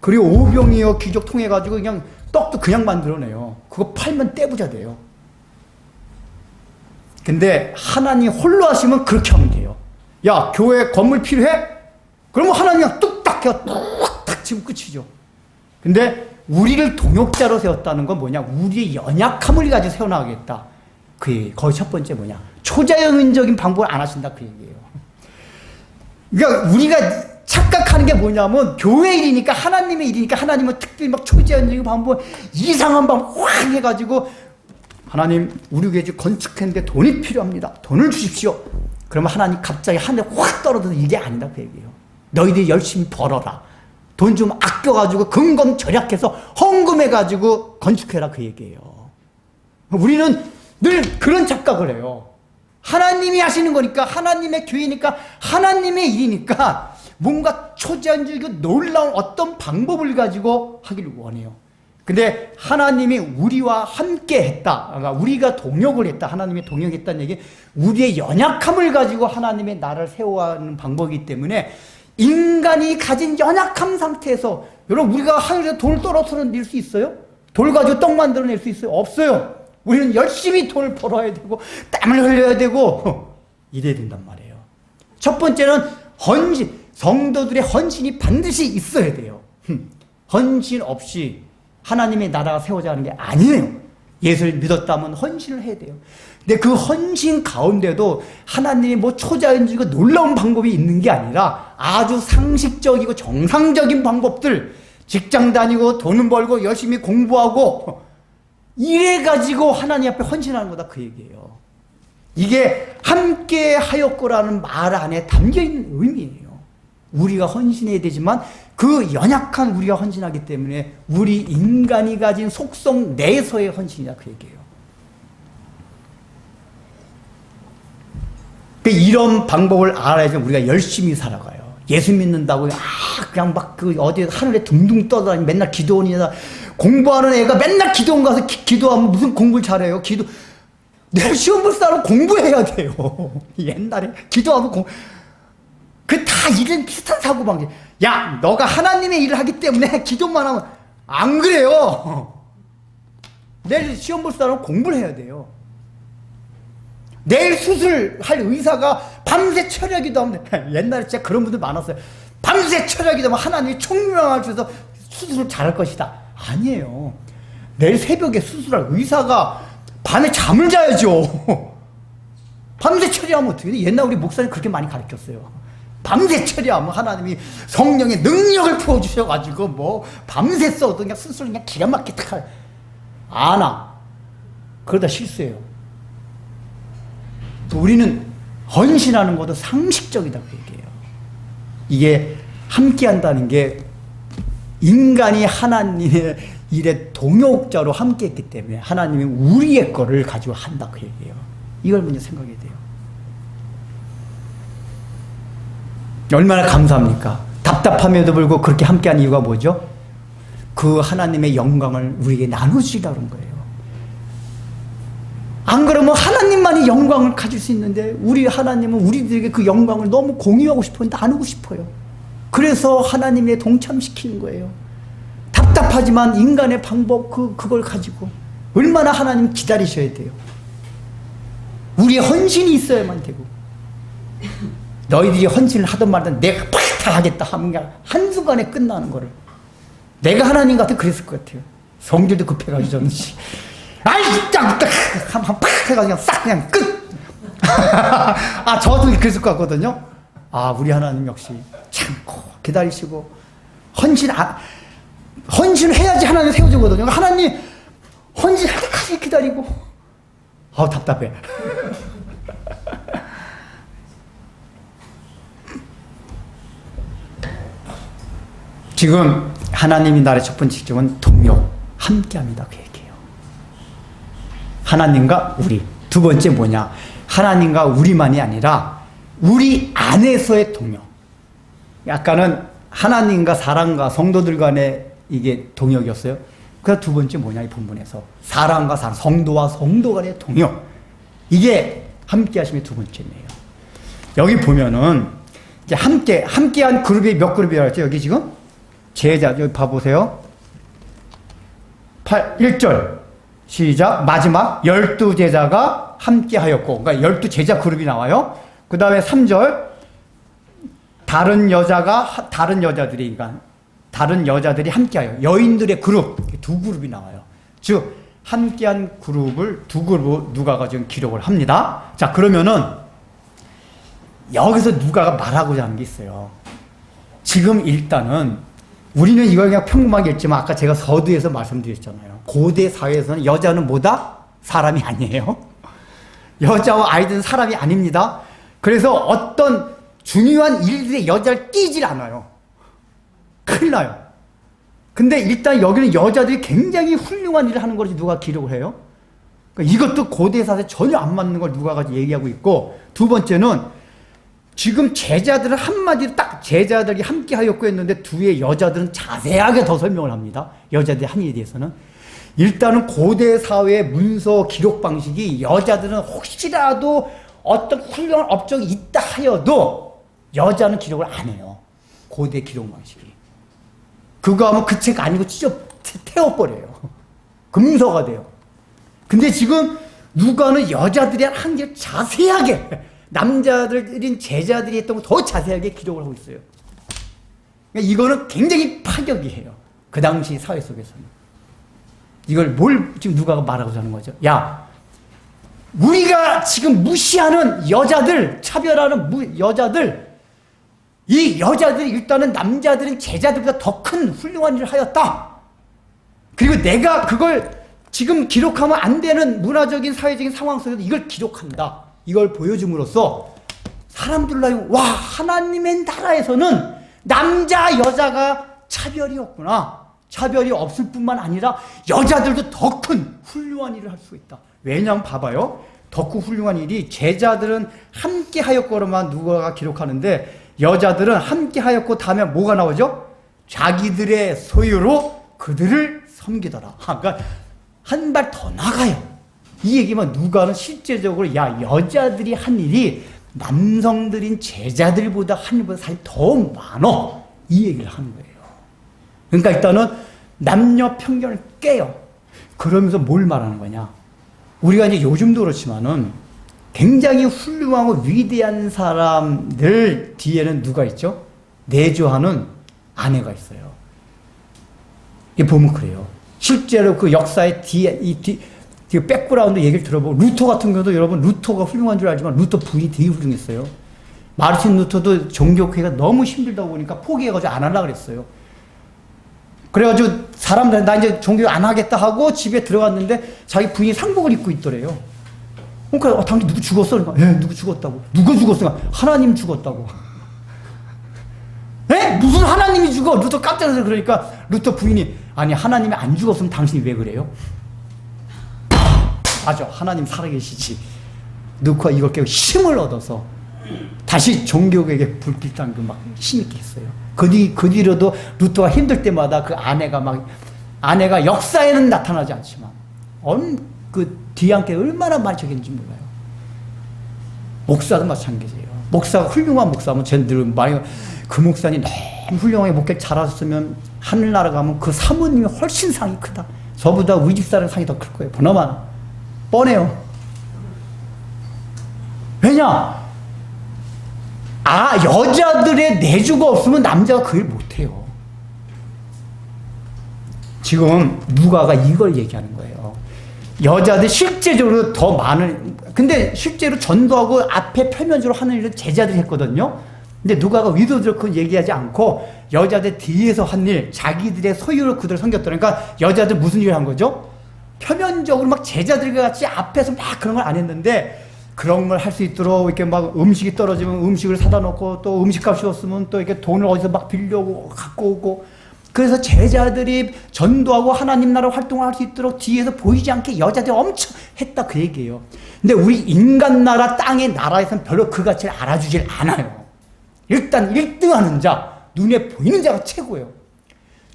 그리고 오병이어 귀족 통해가지고 그냥 떡도 그냥 만들어내요. 그거 팔면 떼부자 돼요. 근데 하나님 홀로 하시면 그렇게 하면 돼요. 야, 교회 건물 필요해? 그러면 하나님 뚝딱 해서 뚝딱 치면 끝이죠. 근데 우리를 동역자로 세웠다는 건 뭐냐? 우리의 연약함을 가지고 세워나가겠다. 거의 첫 번째 뭐냐? 초자연적인 방법을 안 하신다 그 얘기예요. 그러니까 우리가 착각하는 게 뭐냐면 교회 일이니까 하나님의 일이니까 하나님은 특별히 막 초자연적인 방법, 이상한 방법 확 해가지고 하나님 우리 교회 건축했는데 돈이 필요합니다. 돈을 주십시오. 그러면 하나님 갑자기 하늘에 확 떨어져서 이게 아니다 그 얘기예요. 너희들이 열심히 벌어라. 돈 좀 아껴가지고 근검 절약해서 헌금해가지고 건축해라 그 얘기예요. 우리는 늘 그런 착각을 해요. 하나님이 하시는 거니까 하나님의 교회니까 하나님의 일이니까 뭔가 초자연적이고 놀라운 어떤 방법을 가지고 하기를 원해요. 근데 하나님이 우리와 함께 했다. 그러니까 우리가 동역을 했다. 하나님이 동역했다는 얘기, 우리의 연약함을 가지고 하나님의 나라를 세워가는 방법이기 때문에 인간이 가진 연약함 상태에서 여러분 우리가 하늘에서 돌 떨어뜨려 낼 수 있어요? 돌 가지고 떡 만들어낼 수 있어요? 없어요. 우리는 열심히 돈을 벌어야 되고 땀을 흘려야 되고 이래야 된단 말이에요. 첫 번째는 헌신, 성도들의 헌신이 반드시 있어야 돼요. 헌신 없이 하나님의 나라가 세워져가는 게 아니에요. 예수를 믿었다면 헌신을 해야 돼요. 근데 그 헌신 가운데도 하나님이 뭐 초자연적이고 놀라운 방법이 있는 게 아니라 아주 상식적이고 정상적인 방법들, 직장 다니고 돈은 벌고 열심히 공부하고 이래가지고 하나님 앞에 헌신하는 거다, 그 얘기예요. 이게 함께 하였고라는 말 안에 담겨있는 의미예요. 우리가 헌신해야 되지만 그 연약한 우리가 헌신하기 때문에 우리 인간이 가진 속성 내에서의 헌신이다, 그 얘기예요. 이런 방법을 알아야지 우리가 열심히 살아가요. 예수 믿는다고 그냥 막 그 어디 하늘에 둥둥 떠다니 맨날 기도원이다. 공부하는 애가 맨날 기도원 가서 기도하면 무슨 공부를 잘해요? 내가 시험 볼 사람 공부해야 돼요. 옛날에 기도하고 그 다 이런 비슷한 사고방식. 야, 너가 하나님의 일을 하기 때문에 기도만 하면 안 그래요. 내일 시험 볼 사람은 공부를 해야 돼요. 내일 수술할 의사가 밤새 철야기도 하면 옛날에 진짜 그런 분들 많았어요. 밤새 철야기도 하면 하나님이 총명을 주셔서 수술을 잘할 것이다. 아니에요. 내일 새벽에 수술할 의사가 밤에 잠을 자야죠. 밤새 철야하면 어떻게 돼? 옛날 우리 목사님 그렇게 많이 가르쳤어요. 밤새 처리하면 하나님이 성령의 능력을 부어주셔가지고 뭐 밤새 써도 그냥 수술 그냥 기가 막히게 딱 안아. 그러다 실수해요. 우리는 헌신하는 것도 상식적이다, 그 얘기예요. 이게 함께 한다는 게 인간이 하나님의 일에 동역자로 함께 했기 때문에 하나님이 우리의 거를 가지고 한다, 그 얘기예요. 이걸 먼저 생각해야 돼요. 얼마나 감사합니까? 답답함에도 불구하고 그렇게 함께한 이유가 뭐죠? 그 하나님의 영광을 우리에게 나눠주시려고 그런 거예요. 안 그러면 하나님만이 영광을 가질 수 있는데 우리 하나님은 우리들에게 그 영광을 너무 공유하고 싶어요. 나누고 싶어요. 그래서 하나님의 동참시키는 거예요. 답답하지만 인간의 방법 그걸 가지고 얼마나 하나님 기다리셔야 돼요. 우리의 헌신이 있어야만 되고 너희들이 헌신을 하든 말든 내가 팍 하겠다 하면 그냥 한순간에 끝나는 거를 내가 하나님 같아 그랬을 것 같아요. 성질도 급해가지고 저는 아이 딱 한번 팍 해가지고 그냥 싹 그냥 끝. 저도 그랬을 것 같거든요. 우리 하나님 역시 참고 기다리시고 헌신을 해야지 하나님 세워주거든요. 하나님 헌신할 때까지 기다리고 답답해. 지금 하나님이 나라의 첫 번째 직종은 동역, 함께합니다, 그 얘기예요. 하나님과 우리. 두 번째 뭐냐? 하나님과 우리만이 아니라 우리 안에서의 동역. 약간은 하나님과 사람과 성도들 간의 이게 동역이었어요. 그래서 두 번째 뭐냐, 이 본문에서 사람과 사람, 성도와 성도 간의 동역. 이게 함께 하심의 두 번째네요. 여기 보면은 이제 함께한 그룹이 몇 그룹이라고 했죠? 여기 지금 제자, 여기 봐보세요. 1절 시작. 마지막 12제자가 함께하였고, 그러니까 12제자 그룹이 나와요. 그 다음에 3절 다른 여자들이 함께하여 여인들의 그룹, 두 그룹이 나와요. 즉 함께한 그룹을 두 그룹 누가가 지금 기록을 합니다. 자, 그러면은 여기서 누가가 말하고자 하는 게 있어요. 지금 일단은 우리는 이걸 그냥 평범하게 읽지만 아까 제가 서두에서 말씀드렸잖아요. 고대 사회에서는 여자는 뭐다? 사람이 아니에요. 여자와 아이들은 사람이 아닙니다. 그래서 어떤 중요한 일들에 여자를 끼질 않아요. 큰일 나요. 근데 일단 여기는 여자들이 굉장히 훌륭한 일을 하는 걸 누가 기록을 해요. 그러니까 이것도 고대 사회에 전혀 안 맞는 걸 누가가 얘기하고 있고, 두 번째는 지금 제자들은 한마디로 딱 제자들이 함께 하였고 했는데 뒤에 여자들은 자세하게 더 설명을 합니다. 여자들의 한 일에 대해서는. 일단은 고대 사회의 문서 기록 방식이 여자들은 혹시라도 어떤 훌륭한 업적이 있다 하여도 여자는 기록을 안 해요. 고대 기록 방식이. 그거 하면 그 책 아니고 찢어 태워버려요. 금서가 돼요. 근데 지금 누가는 여자들이 한 게 자세하게, 남자들인 제자들이 했던 거 더 자세하게 기록을 하고 있어요. 그러니까 이거는 굉장히 파격이에요. 그 당시 사회 속에서는. 이걸 뭘 지금 누가가 말하고자 하는 거죠? 야, 우리가 지금 무시하는 여자들, 차별하는 여자들, 이 여자들이 일단은 남자들은 제자들보다 더 큰 훌륭한 일을 하였다. 그리고 내가 그걸 지금 기록하면 안 되는 문화적인 사회적인 상황 속에서 이걸 기록한다. 이걸 보여줌으로써 사람들로 와, 하나님의 나라에서는 남자 여자가 차별이 없구나. 차별이 없을 뿐만 아니라 여자들도 더 큰 훌륭한 일을 할 수 있다. 왜냐하면 봐봐요. 더 큰 훌륭한 일이 제자들은 함께 하였거로만 누가가 기록하는데 여자들은 함께 하였고 다음에 뭐가 나오죠? 자기들의 소유로 그들을 섬기더라. 그러니까 한 발 더 나가요. 이 얘기만 누가는 실제적으로 야, 여자들이 한 일이 남성들인 제자들보다 한 일보다 사실 더 많어. 이 얘기를 하는 거예요. 그러니까 일단은 남녀 편견을 깨요. 그러면서 뭘 말하는 거냐? 우리가 이제 요즘도 그렇지만은 굉장히 훌륭하고 위대한 사람들 뒤에는 누가 있죠? 내조하는 아내가 있어요. 이게 보면 그래요. 실제로 그 역사의 백그라운드 얘기를 들어보고, 루터 같은 경우도 여러분, 루터가 훌륭한 줄 알지만 루터 부인이 되게 훌륭했어요. 마르틴 루터도 종교회가 너무 힘들다고 보니까 포기해가지고 안 하려고 그랬어요. 그래가지고 사람들, 나 이제 종교 안 하겠다 하고 집에 들어갔는데 자기 부인이 상복을 입고 있더래요. 그러니까 당신 누구 죽었어? 그러니까, 예, 누구 죽었다고. 누가 죽었어? 하나님 죽었다고. 에? 무슨 하나님이 죽어? 루터 깜짝 놀라서 그러니까 루터 부인이, 아니 하나님이 안 죽었으면 당신이 왜 그래요? 맞아, 하나님 살아계시지. 누가 이걸 깨고 힘을 얻어서 다시 종교에게 불빛 당겨 막 힘있게 했어요. 그 뒤로도 루터가 힘들 때마다 그 아내가 역사에는 나타나지 않지만 그 뒤안께 얼마나 많이 적였는지 몰라요. 목사도 마찬가지예요. 목사가 훌륭한 목사면 쟤들 많이, 그 목사님 너무 훌륭하게 목회 잘하셨으면 하늘나라 가면 그 사모님이 훨씬 상이 크다. 저보다 우리 집사람 상이 더 클 거예요. 보나마나 뻔해요. 왜냐? 여자들의 내주가 없으면 남자가 그 일 못해요. 지금 누가가 이걸 얘기하는 거예요. 여자들 실제적으로 더 많은, 근데 실제로 전도하고 앞에 표면적으로 하는 일은 제자들이 했거든요. 근데 누가가 의도적으로 그건 얘기하지 않고 여자들 뒤에서 한 일, 자기들의 소유로 그들을 섬겼더라. 그러니까 여자들 무슨 일을 한 거죠? 표면적으로 막 제자들과 같이 앞에서 막 그런 걸 안 했는데, 그런 걸 할 수 있도록 이렇게 막 음식이 떨어지면 음식을 사다 놓고, 또 음식값이 없으면 또 이렇게 돈을 어디서 막 빌려오고 갖고 오고, 그래서 제자들이 전도하고 하나님 나라 활동을 할 수 있도록 뒤에서 보이지 않게 여자들이 엄청 했다, 그 얘기예요. 근데 우리 인간 나라, 땅의 나라에서는 별로 그 가치를 알아주질 않아요. 일단 1등 하는 자, 눈에 보이는 자가 최고예요.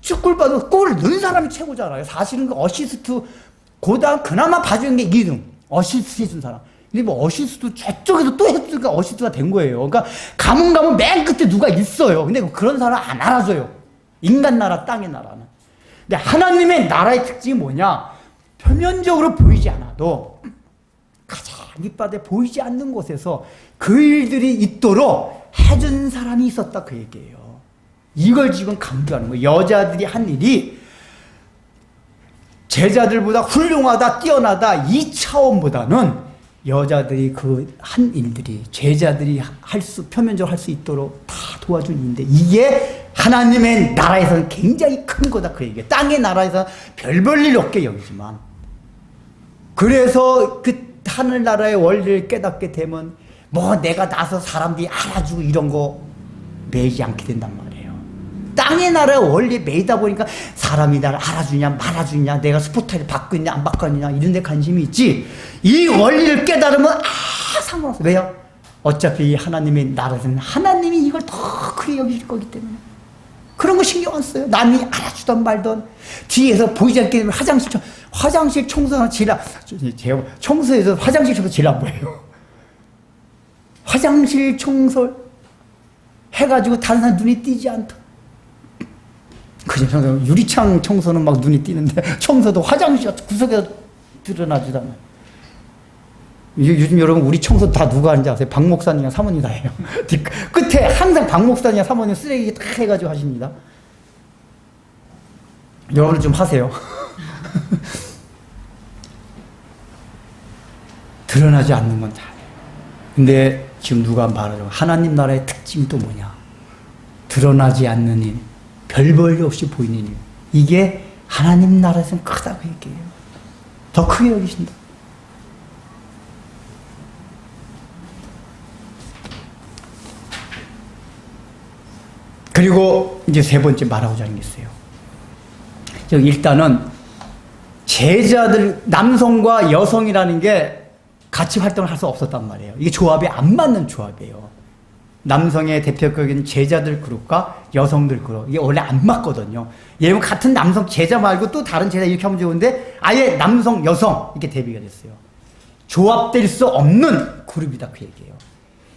축구를 봐도 골을 넣는 사람이 최고잖아요. 사실은 그 어시스트, 그나마 봐주는 게 2등. 어시스트 해준 사람. 근데 뭐 어시스트 저쪽에서 또 해주니까 어시스트가 된 거예요. 그러니까 가면 맨 끝에 누가 있어요. 근데 그런 사람 안 알아줘요. 인간 나라, 땅의 나라는. 근데 하나님의 나라의 특징이 뭐냐? 표면적으로 보이지 않아도 가장 밑바닥에 보이지 않는 곳에서 그 일들이 있도록 해준 사람이 있었다, 그 얘기예요. 이걸 지금 강조하는 거예요. 여자들이 한 일이 제자들보다 훌륭하다, 뛰어나다, 이 차원보다는 여자들이 그 한 일들이 제자들이 표면적으로 할 수 있도록 다 도와준 일인데, 이게 하나님의 나라에서는 굉장히 큰 거다, 그 얘기예요. 땅의 나라에서는 별 일 없게 여기지만, 그래서 그 하늘나라의 원리를 깨닫게 되면 뭐 내가 나서 사람들이 알아주고 이런 거 매이지 않게 된단 말이에요. 땅의 나라의 원리에 매이다 보니까 사람이 나를 알아주냐 말아주냐, 내가 스포트를 받고 있냐 안 받고 있냐 이런 데 관심이 있지, 이 원리를 깨달으면 상관없어. 왜요? 어차피 하나님의 나라에서는 하나님이 이걸 더 크게 여기실 거기 때문에 그런 거 신경 안 써요. 남이 알아주던 말던 뒤에서 보이지 않게 되면 화장실 청소는 청소해서 화장실 청소 제일 안 보여요. 화장실 청소 해가지고 다른 사람 눈이 띄지 않다. 그냥 유리창 청소는 막 눈이 띄는데, 청소도 화장실 구석에서 드러나지도 않아요. 요즘 여러분 우리 청소 다 누가 하는지 아세요? 박 목사님이랑 사모님 다 해요. 끝에 항상 박 목사님이랑 사모님 쓰레기 다 해가지고 하십니다. 여러분 좀 하세요. 드러나지 않는 건 잘해요. 근데 지금 누가 말하죠? 하나님 나라의 특징이 또 뭐냐? 드러나지 않는 일, 별 볼 일 없이 보이는 일. 이게 하나님 나라에서는 크다고 얘기해요. 더 크게 여기신다. 그리고 이제 세 번째 말하고자 하는 게 있어요. 일단은 제자들, 남성과 여성이라는 게 같이 활동을 할 수 없었단 말이에요. 이게 조합이 안 맞는 조합이에요. 남성의 대표격인 제자들 그룹과 여성들 그룹. 이게 원래 안 맞거든요. 예를 들면 같은 남성 제자 말고 또 다른 제자 이렇게 하면 좋은데 아예 남성, 여성 이렇게 대비가 됐어요. 조합될 수 없는 그룹이다 그 얘기예요.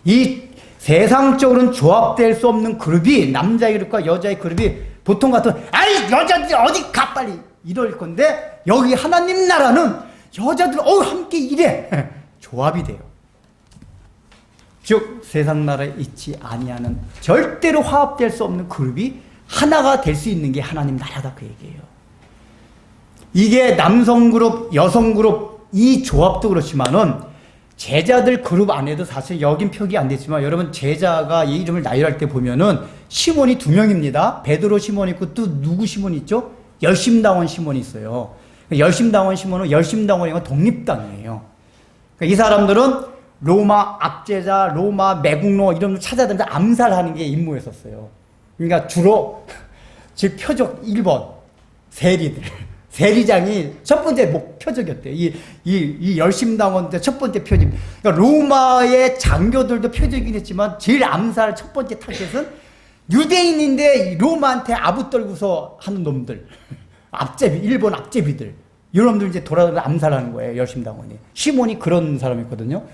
이 세상적으로는 조합될 수 없는 그룹이 남자의 그룹과 여자의 그룹이 보통 같은 아이 여자들 어디 가 빨리 이럴 건데 여기 하나님 나라는 여자들 함께 일해 조합이 돼요. 즉 세상 나라에 있지 아니하는 절대로 화합될 수 없는 그룹이 하나가 될 수 있는 게 하나님 나라다 그 얘기예요. 이게 남성 그룹, 여성 그룹 이 조합도 그렇지만은 제자들 그룹 안에도 사실 여긴 표기 안 됐지만 여러분 제자가 이 이름을 나열할 때 보면은 시몬이 2명입니다. 베드로 시몬 있고 또 누구 시몬 있죠? 열심당원 시몬이 있어요. 열심당원 시몬은 열심당원이고 독립당이에요. 그러니까 이 사람들은 로마 압제자, 로마 매국노 이런 걸 찾아다니면서 암살하는 게 임무였었어요. 그러니까 주로 즉 표적 1번 세리들. 세리장이 첫 번째 표적이었대요. 이 열심당원들 첫 번째 표적. 그러니까 로마의 장교들도 표적이긴 했지만 제일 암살 첫 번째 타겟은 유대인인데 로마한테 아부 떨고서 하는 놈들. 앞제비, 일본 앞제비들. 이런 놈들 이제 돌아다니면서 암살하는 거예요. 열심당원이. 시몬이 그런 사람이었거든요.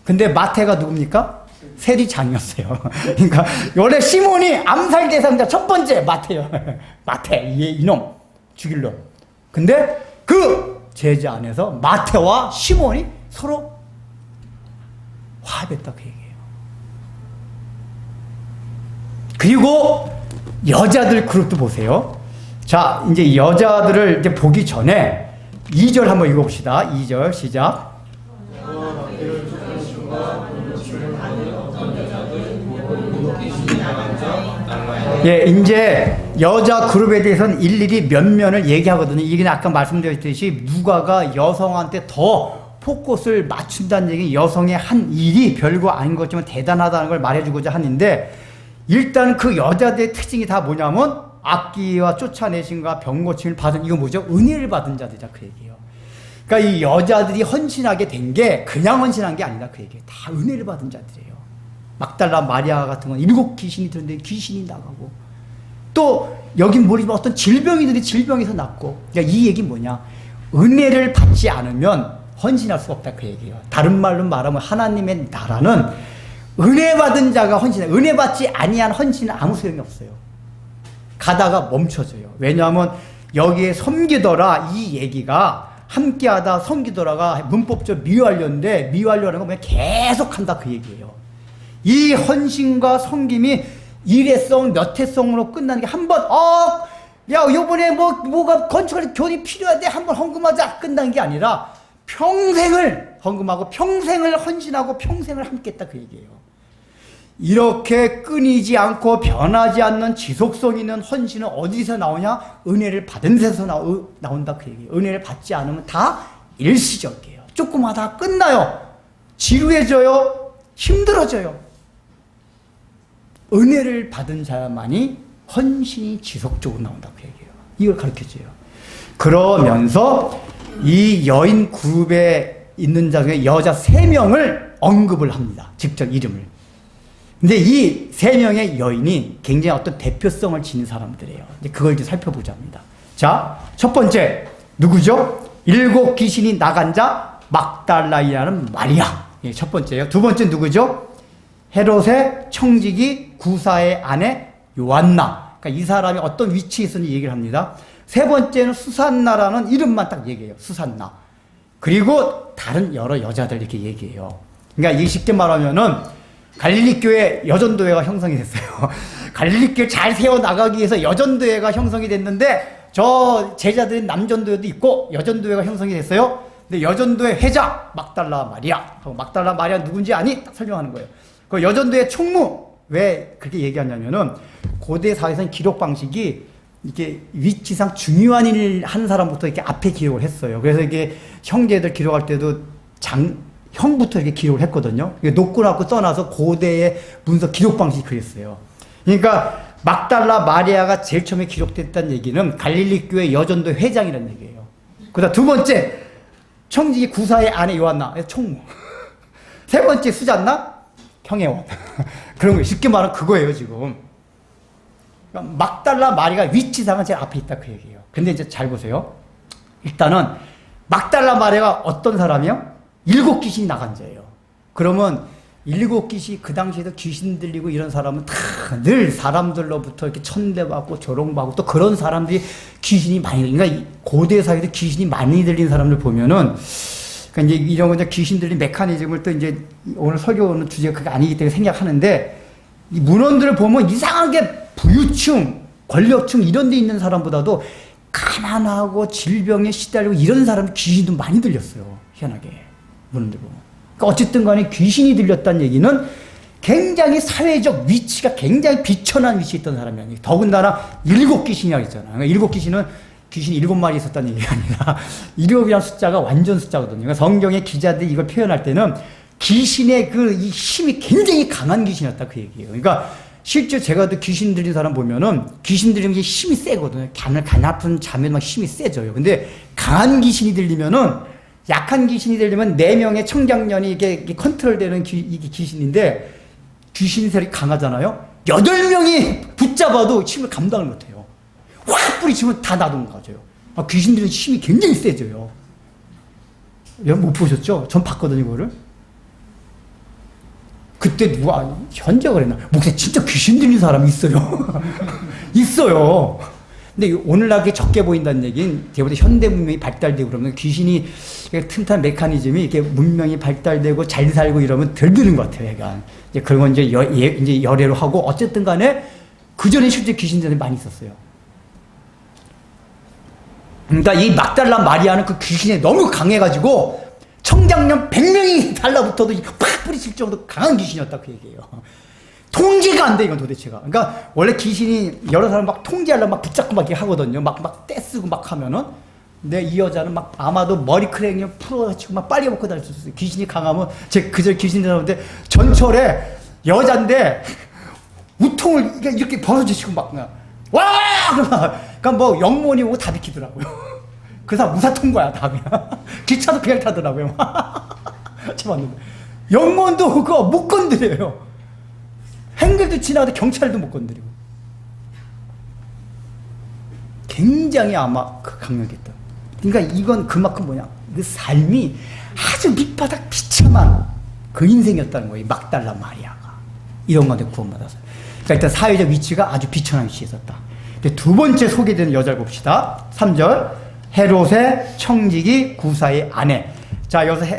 근데 마태가 누굽니까? 세리장이었어요. 그러니까 원래 시몬이 암살 대상자 첫 번째 마태요. 마태 이놈 죽일 놈. 근데 그 제자 안에서 마태와 시몬이 서로 화합했다 그 얘기예요. 그리고 여자들 그룹도 보세요. 자, 이제 여자들을 이제 보기 전에 2절 한번 읽어봅시다. 2절 시작. 예, 이제 여자 그룹에 대해서는 일일이 면면을 얘기하거든요. 이게 아까 말씀드렸듯이 누가가 여성한테 더 포커스를 맞춘다는 얘기는 여성의 한 일이 별거 아닌 것지만 대단하다는 걸 말해주고자 하는데 일단 그 여자들의 특징이 다 뭐냐면 악기와 쫓아내심과 병고침을 받은 이거 뭐죠? 은혜를 받은 자들이다 그 얘기예요. 그러니까 이 여자들이 헌신하게 된 게 그냥 헌신한 게 아니다 그 얘기예요. 다 은혜를 받은 자들이에요. 막달라 마리아 같은 건 7 귀신이 들었는데 귀신이 나가고 또 여긴 모르지만 어떤 질병이들이 질병에서 낫고 그러니까 이 얘기는 뭐냐 은혜를 받지 않으면 헌신할 수 없다 그 얘기예요. 다른 말로 말하면 하나님의 나라는 은혜 받은 자가 헌신해 은혜 받지 아니한 헌신은 아무 소용이 없어요. 가다가 멈춰져요. 왜냐하면 여기에 섬기더라 이 얘기가 함께하다 섬기더라가 문법적 미완료인데 미완료라는 건 그냥 계속한다 그 얘기예요. 이 헌신과 섬김이 일회성, 몇 회성으로 끝나는 게 한 번, 야, 요번에 뭐가 건축할 돈이 필요한데 한 번 헌금하자 끝나는 게 아니라 평생을 헌금하고 평생을 헌신하고 평생을 함께 했다 그 얘기예요. 이렇게 끊이지 않고 변하지 않는 지속성 있는 헌신은 어디서 나오냐? 은혜를 받은 데서 나온다 그 얘기예요. 은혜를 받지 않으면 다 일시적이에요. 조금 하다가 끝나요. 지루해져요. 힘들어져요. 은혜를 받은 자만이 헌신이 지속적으로 나온다고 얘기해요. 이걸 가르쳐줘요. 그러면서 이 여인 그룹에 있는 자 중에 여자 3명을 언급을 합니다. 직접 이름을. 근데 이 3명의 여인이 굉장히 어떤 대표성을 지닌 사람들이에요. 이제 그걸 이제 살펴보자 합니다. 자, 첫 번째 누구죠? 7 귀신이 나간 자 막달라이라는 마리아. 예, 첫 번째예요. 두 번째 누구죠? 헤롯의 청지기 구사의 아내 요한나. 그러니까 이 사람이 어떤 위치에 있었는지 얘기를 합니다. 세 번째는 수산나라는 이름만 딱 얘기해요. 수산나. 그리고 다른 여러 여자들 이렇게 얘기해요. 그러니까 이 쉽게 말하면은 갈릴리 교회 여전도회가 형성이 됐어요. 갈릴리 교회 잘 세워나가기 위해서 여전도회가 형성이 됐는데 저 제자들인 남전도회도 있고 여전도회가 형성이 됐어요. 근데 여전도회 회장 막달라 마리아. 막달라 마리아 누군지 아니? 딱 설명하는 거예요. 그 여전도회 총무 왜 그렇게 얘기하냐면은 고대 사회에서는 기록 방식이 이게 위치상 중요한 일 하는 사람부터 이렇게 앞에 기록을 했어요. 그래서 이게 형제들 기록할 때도 형부터 이렇게 기록을 했거든요. 놓고 나고 떠나서 고대의 문서 기록 방식이 그랬어요. 그러니까 막달라 마리아가 제일 처음에 기록됐다는 얘기는 갈릴리 교회 여전도 회장이라는 얘기예요. 그다음 두 번째 청지기 구사의 아내 요한나 총무. 세 번째 수잔나 형회원. 그런 거 쉽게 말하면 그거예요 지금. 그러니까 막달라 마리아가 위치상은 제일 앞에 있다 그 얘기예요. 근데 이제 잘 보세요. 일단은 막달라 마리아가 어떤 사람이요? 7 귀신이 나간 자예요. 그러면 7 귀신, 그 당시에도 귀신 들리고 이런 사람은 다 늘 사람들로부터 이렇게 천대받고 조롱받고 또 그런 사람들이 귀신이 많이, 그러니까 고대 사회도 귀신이 많이 들린 사람들 보면은, 그러니까 이제 이런 거 이제 귀신 들린 메커니즘을 또 이제 오늘 설교하는 주제가 그게 아니기 때문에 생각하는데, 이 문헌들을 보면 이상하게 부유층, 권력층 이런 데 있는 사람보다도 가난하고 질병에 시달리고 이런 사람 귀신도 많이 들렸어요. 희한하게. 문헌들 보면. 그러니까 어쨌든 간에 귀신이 들렸다는 얘기는 굉장히 사회적 위치가 굉장히 비천한 위치에 있던 사람이 아니에요. 더군다나 7 귀신이라고 했잖아요. 그러니까 7 귀신은 귀신이 7마리 있었다는 얘기가 아니라 7이라는 숫자가 완전 숫자거든요. 그러니까 성경의 기자들이 이걸 표현할 때는 귀신의 이 힘이 굉장히 강한 귀신이었다 그 얘기예요. 그러니까 실제 제가 귀신 들린 사람 보면은 귀신 들리는 게 힘이 세거든요. 가나픈 자면 막 힘이 세져요. 근데 강한 귀신이 들리면은 약한 귀신이 들리면 4명의 청장년이 이게 컨트롤되는 이게 귀신인데 귀신 세력이 강하잖아요. 8명이 붙잡아도 힘을 감당을 못해요. 확 뿌리치면 다 나동가져요. 귀신들은 힘이 굉장히 세져요. 여러분 못 보셨죠? 전 봤거든요, 이거를. 그때 누가 현재가 그랬나? 목사님 진짜 귀신 들린 사람이 있어요. 있어요. 근데 오늘날 적게 보인다는 얘기는 대부분 현대 문명이 발달되고 그러면 귀신이 튼튼한 메커니즘이 이렇게 문명이 발달되고 잘 살고 이러면 덜 드는 것 같아요, 얘가. 이제 그런 건 이제 열애로 하고 어쨌든 간에 그 전에 실제 귀신들이 많이 있었어요. 그러니까 이 막달라 마리아는 그 귀신이 너무 강해가지고 청장년 100명이 달라붙어도 팍 뿌리칠 정도 강한 귀신이었다 그 얘기예요. 통제가 안 돼, 이건 도대체가. 그러니까, 원래 귀신이 여러 사람 막 통제하려고 막 붙잡고 막 이렇게 하거든요. 막 떼쓰고 막 하면은. 근데 이 여자는 막 아마도 머리크랭이 풀어치고 막 빨리 먹고 다닐 수 있어요. 귀신이 강하면, 그저 귀신이 나오는데, 전철에 여잔데, 우통을 이렇게 벌어주시고 막, 와! 그러니까 뭐 영문이 오고 다 비키더라고요. 그 사람 무사통과야, 다 그냥. 기차도 그냥 타더라고요. 참았는데. 영문도 그거 못 건드려요. 행글도 지나가도 경찰도 못 건드리고. 굉장히 아마 강력했다. 그러니까 이건 그만큼 뭐냐. 그 삶이 아주 밑바닥 비참한 그 인생이었다는 거예요. 막달라 마리아가. 이런 건데 구원받았어요. 그러니까 일단 사회적 위치가 아주 비천한 위치에 있었다. 두 번째 소개되는 여자를 봅시다. 3절. 헤롯의 청지기 구사의 아내. 자, 여기서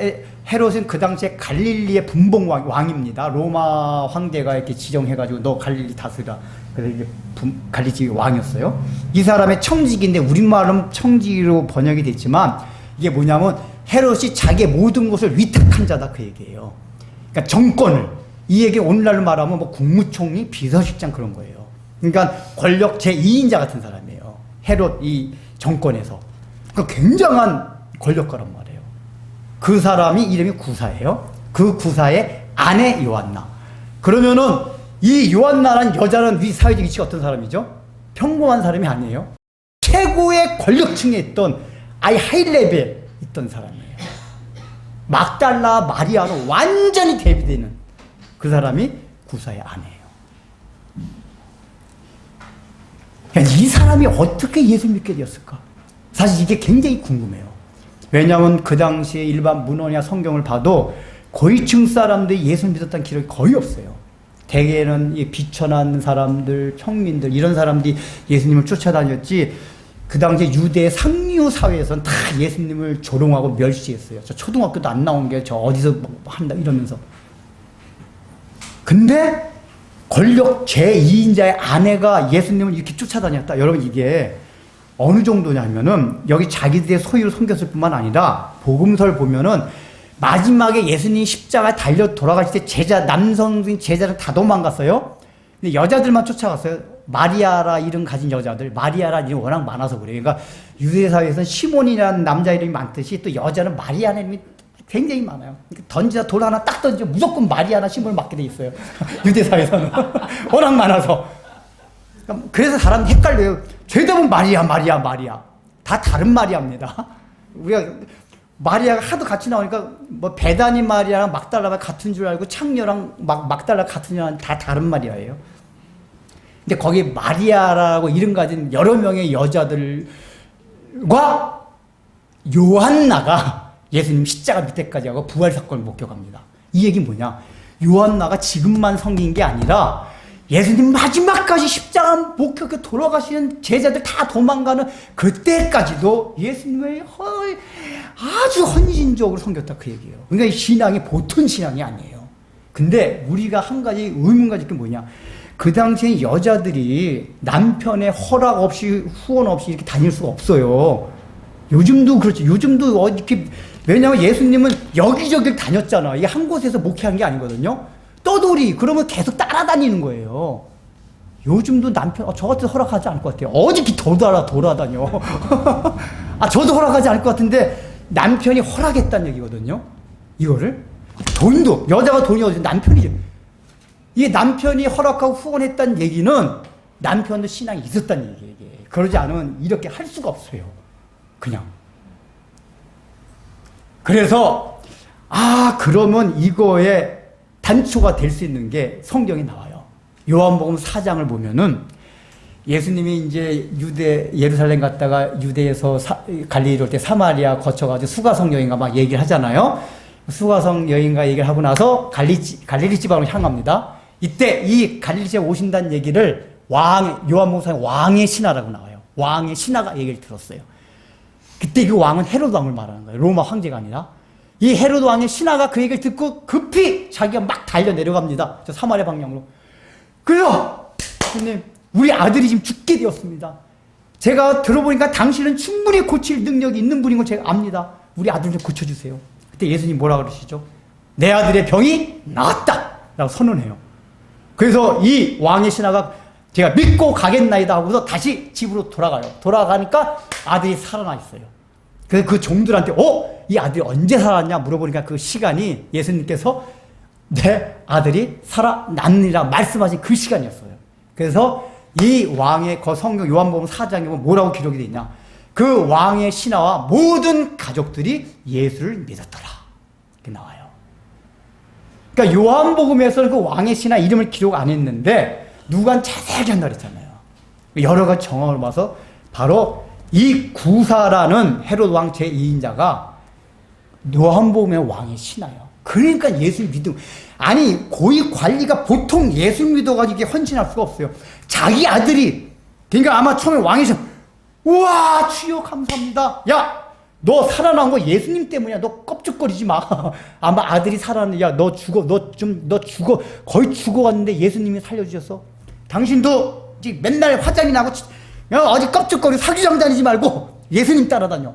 헤롯은 그 당시에 갈릴리의 분봉 왕입니다. 로마 황제가 이렇게 지정해가지고 너 갈릴리 다스리라. 그래서 이제 갈릴리 왕이었어요. 이 사람의 청지기인데 우리말은 청지기로 번역이 됐지만 이게 뭐냐면 헤롯이 자기의 모든 것을 위탁한 자다 그 얘기예요. 그러니까 정권을 이 얘기 오늘날로 말하면 뭐 국무총리, 비서실장 그런 거예요. 그러니까 권력 제2인자 같은 사람이에요. 헤롯 이 정권에서. 그러니까 굉장한 권력가란 말이에요. 그 사람이 이름이 구사예요. 그 구사의 아내 요한나. 그러면은 이 요한나라는 여자는 위 사회적 위치가 어떤 사람이죠? 평범한 사람이 아니에요. 최고의 권력층에 있던 아예 하이레벨에 있던 사람이에요. 막달라 마리아로 완전히 대비되는 그 사람이 구사의 아내예요. 그러니까 이 사람이 어떻게 예수 믿게 되었을까? 사실 이게 굉장히 궁금해요. 왜냐하면 그 당시에 일반 문헌이나 성경을 봐도 고위층 사람들이 예수 믿었다는 기록이 거의 없어요. 대개는 비천한 사람들, 평민들 이런 사람들이 예수님을 쫓아다녔지 그 당시에 유대 상류 사회에서는 다 예수님을 조롱하고 멸시했어요. 저 초등학교도 안 나온 게 저 어디서 뭐 한다 이러면서. 근데 권력 제2인자의 아내가 예수님을 이렇게 쫓아다녔다. 여러분 이게 어느 정도냐면은 여기 자기들의 소유를 섬겼을 뿐만 아니라 복음서를 보면은 마지막에 예수님이 십자가에 달려 돌아가실 때 남성인 제자는 다 도망갔어요. 근데 여자들만 쫓아갔어요. 마리아라 이름 가진 여자들. 마리아라 이름이 워낙 많아서 그래요. 그러니까 유대 사회에서는 시몬이라는 남자 이름이 많듯이 또 여자는 마리아라는 이름이 굉장히 많아요. 그러니까 던지다 돌 하나 딱 던지면 무조건 마리아나 시몬을 맞게 돼 있어요. 유대 사회에서는. 워낙 많아서. 그래서 사람 헷갈려요. 죄다 마리아. 다 다른 마리아입니다. 우리가 마리아가 하도 같이 나오니까 뭐 베다니 마리아랑 막달라가 같은 줄 알고 창녀랑 막달라 같은 줄 알고 다 다른 마리아예요. 근데 거기 마리아라고 이름 가진 여러 명의 여자들과 요한나가 예수님 십자가 밑에까지 하고 부활 사건을 목격합니다. 이 얘기는 뭐냐? 요한나가 지금만 섬긴 게 아니라 예수님 마지막까지 십자가 목격해 돌아가시는 제자들 다 도망가는 그때까지도 예수님을 아주 헌신적으로 섬겼다 그 얘기예요. 그러니까 이 신앙이 보통 신앙이 아니에요. 근데 우리가 한 가지 의문 가질 게 뭐냐? 그 당시에 여자들이 남편의 허락 없이 후원 없이 이렇게 다닐 수가 없어요. 요즘도 그렇지. 요즘도 이렇게 왜냐하면 예수님은 여기저기를 다녔잖아. 이게 한 곳에서 목회한 게 아니거든요. 떠돌이 그러면 계속 따라다니는 거예요. 요즘도 남편 저 같은 허락하지 않을 것 같아요. 어디 이렇게 돌아다녀. 저도 허락하지 않을 것 같은데 남편이 허락했다는 얘기거든요. 이거를 돈도 여자가 돈이 어디 남편이죠. 이게 남편이 허락하고 후원했다는 얘기는 남편도 신앙이 있었다는 얘기예요. 그러지 않으면 이렇게 할 수가 없어요. 그냥. 그래서 그러면 이거에 단초가 될 수 있는 게 성경이 나와요. 요한복음 4장을 보면은 예수님이 이제 예루살렘 갔다가 유대에서 갈릴리 올 때 사마리아 거쳐가지고 수가성 여인과 막 얘기를 하잖아요. 수가성 여인과 얘기를 하고 나서 갈릴리 지방으로 향합니다. 이때 이 갈릴리 지방 오신다는 얘기를 요한복음 4장 왕의 신하라고 나와요. 왕의 신하가 얘기를 들었어요. 그때 그 왕은 헤로드 왕을 말하는 거예요. 로마 황제가 아니라. 이 헤로드 왕의 신하가 그 얘기를 듣고 급히 자기가 막 달려 내려갑니다. 저 사마리아 방향으로. 그래서 주님, 우리 아들이 지금 죽게 되었습니다. 제가 들어보니까 당신은 충분히 고칠 능력이 있는 분인 걸 제가 압니다. 우리 아들 좀 고쳐주세요. 그때 예수님 뭐라 그러시죠? 내 아들의 병이 나았다! 라고 선언해요. 그래서 이 왕의 신하가 제가 믿고 가겠나이다 하고서 다시 집으로 돌아가요. 돌아가니까 아들이 살아나 있어요. 그래서 그 종들한테 이 아들이 언제 살아났냐 물어보니까 그 시간이 예수님께서 내 아들이 살아났느니라 말씀하신 그 시간이었어요. 그래서 이 왕의 성경 요한복음 4장에 보면 뭐라고 기록이 되어 있냐? 그 왕의 신하와 모든 가족들이 예수를 믿었더라. 이렇게 나와요. 그러니까 요한복음에서는 그 왕의 신하 이름을 기록 안 했는데 누가 자세하게 한다 그랬잖아요. 여러 가지 정황을 봐서 바로 이 구사라는 헤롯 왕 제2인자가 요한복음의 왕의 신하예요. 그러니까 예수 믿음. 아니 고위 관리가 보통 예수 믿어가지고 이게 헌신할 수가 없어요. 자기 아들이 그러니까 아마 처음에 왕이셔. 우와 주여 감사합니다. 야 너 살아난 거 예수님 때문이야. 너 껍죽거리지 마. 아마 아들이 살아났는데 야 너 죽어. 너 죽어. 거의 죽어갔는데 예수님이 살려주셨어. 당신도 이제 맨날 화장이 나고 어디 껍죽거리 사기장 다니지 말고 예수님 따라다녀.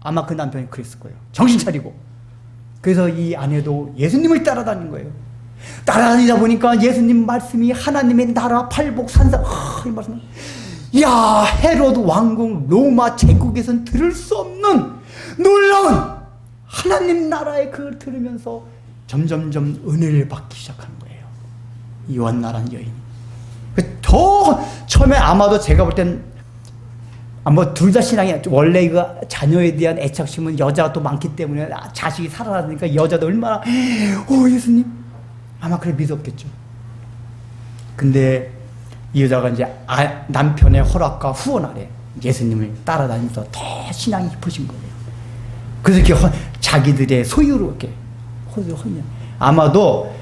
아마 그 남편이 그랬을 거예요. 정신 차리고. 그래서 이 아내도 예수님을 따라다닌 거예요. 따라다니다 보니까 예수님 말씀이 하나님의 나라 팔복 산사 이 말씀. 야 헤롯 왕국 로마 제국에선 들을 수 없는 놀라운 하나님 나라의 그걸 들으면서 점점점 은혜를 받기 시작하는 거예요. 요한나라는 여인이. 더 처음에 아마도 제가 볼 땐 아마 둘 다 신앙이 원래 그 자녀에 대한 애착심은 여자가 또 많기 때문에 자식이 살아나니까 여자도 얼마나 예수님 아마 그래 믿었겠죠. 근데 이 여자가 이제 남편의 허락과 후원 아래 예수님을 따라다니면서 더 신앙이 깊으신 거예요. 그래서 이렇게 자기들의 소유로 이렇게 아마도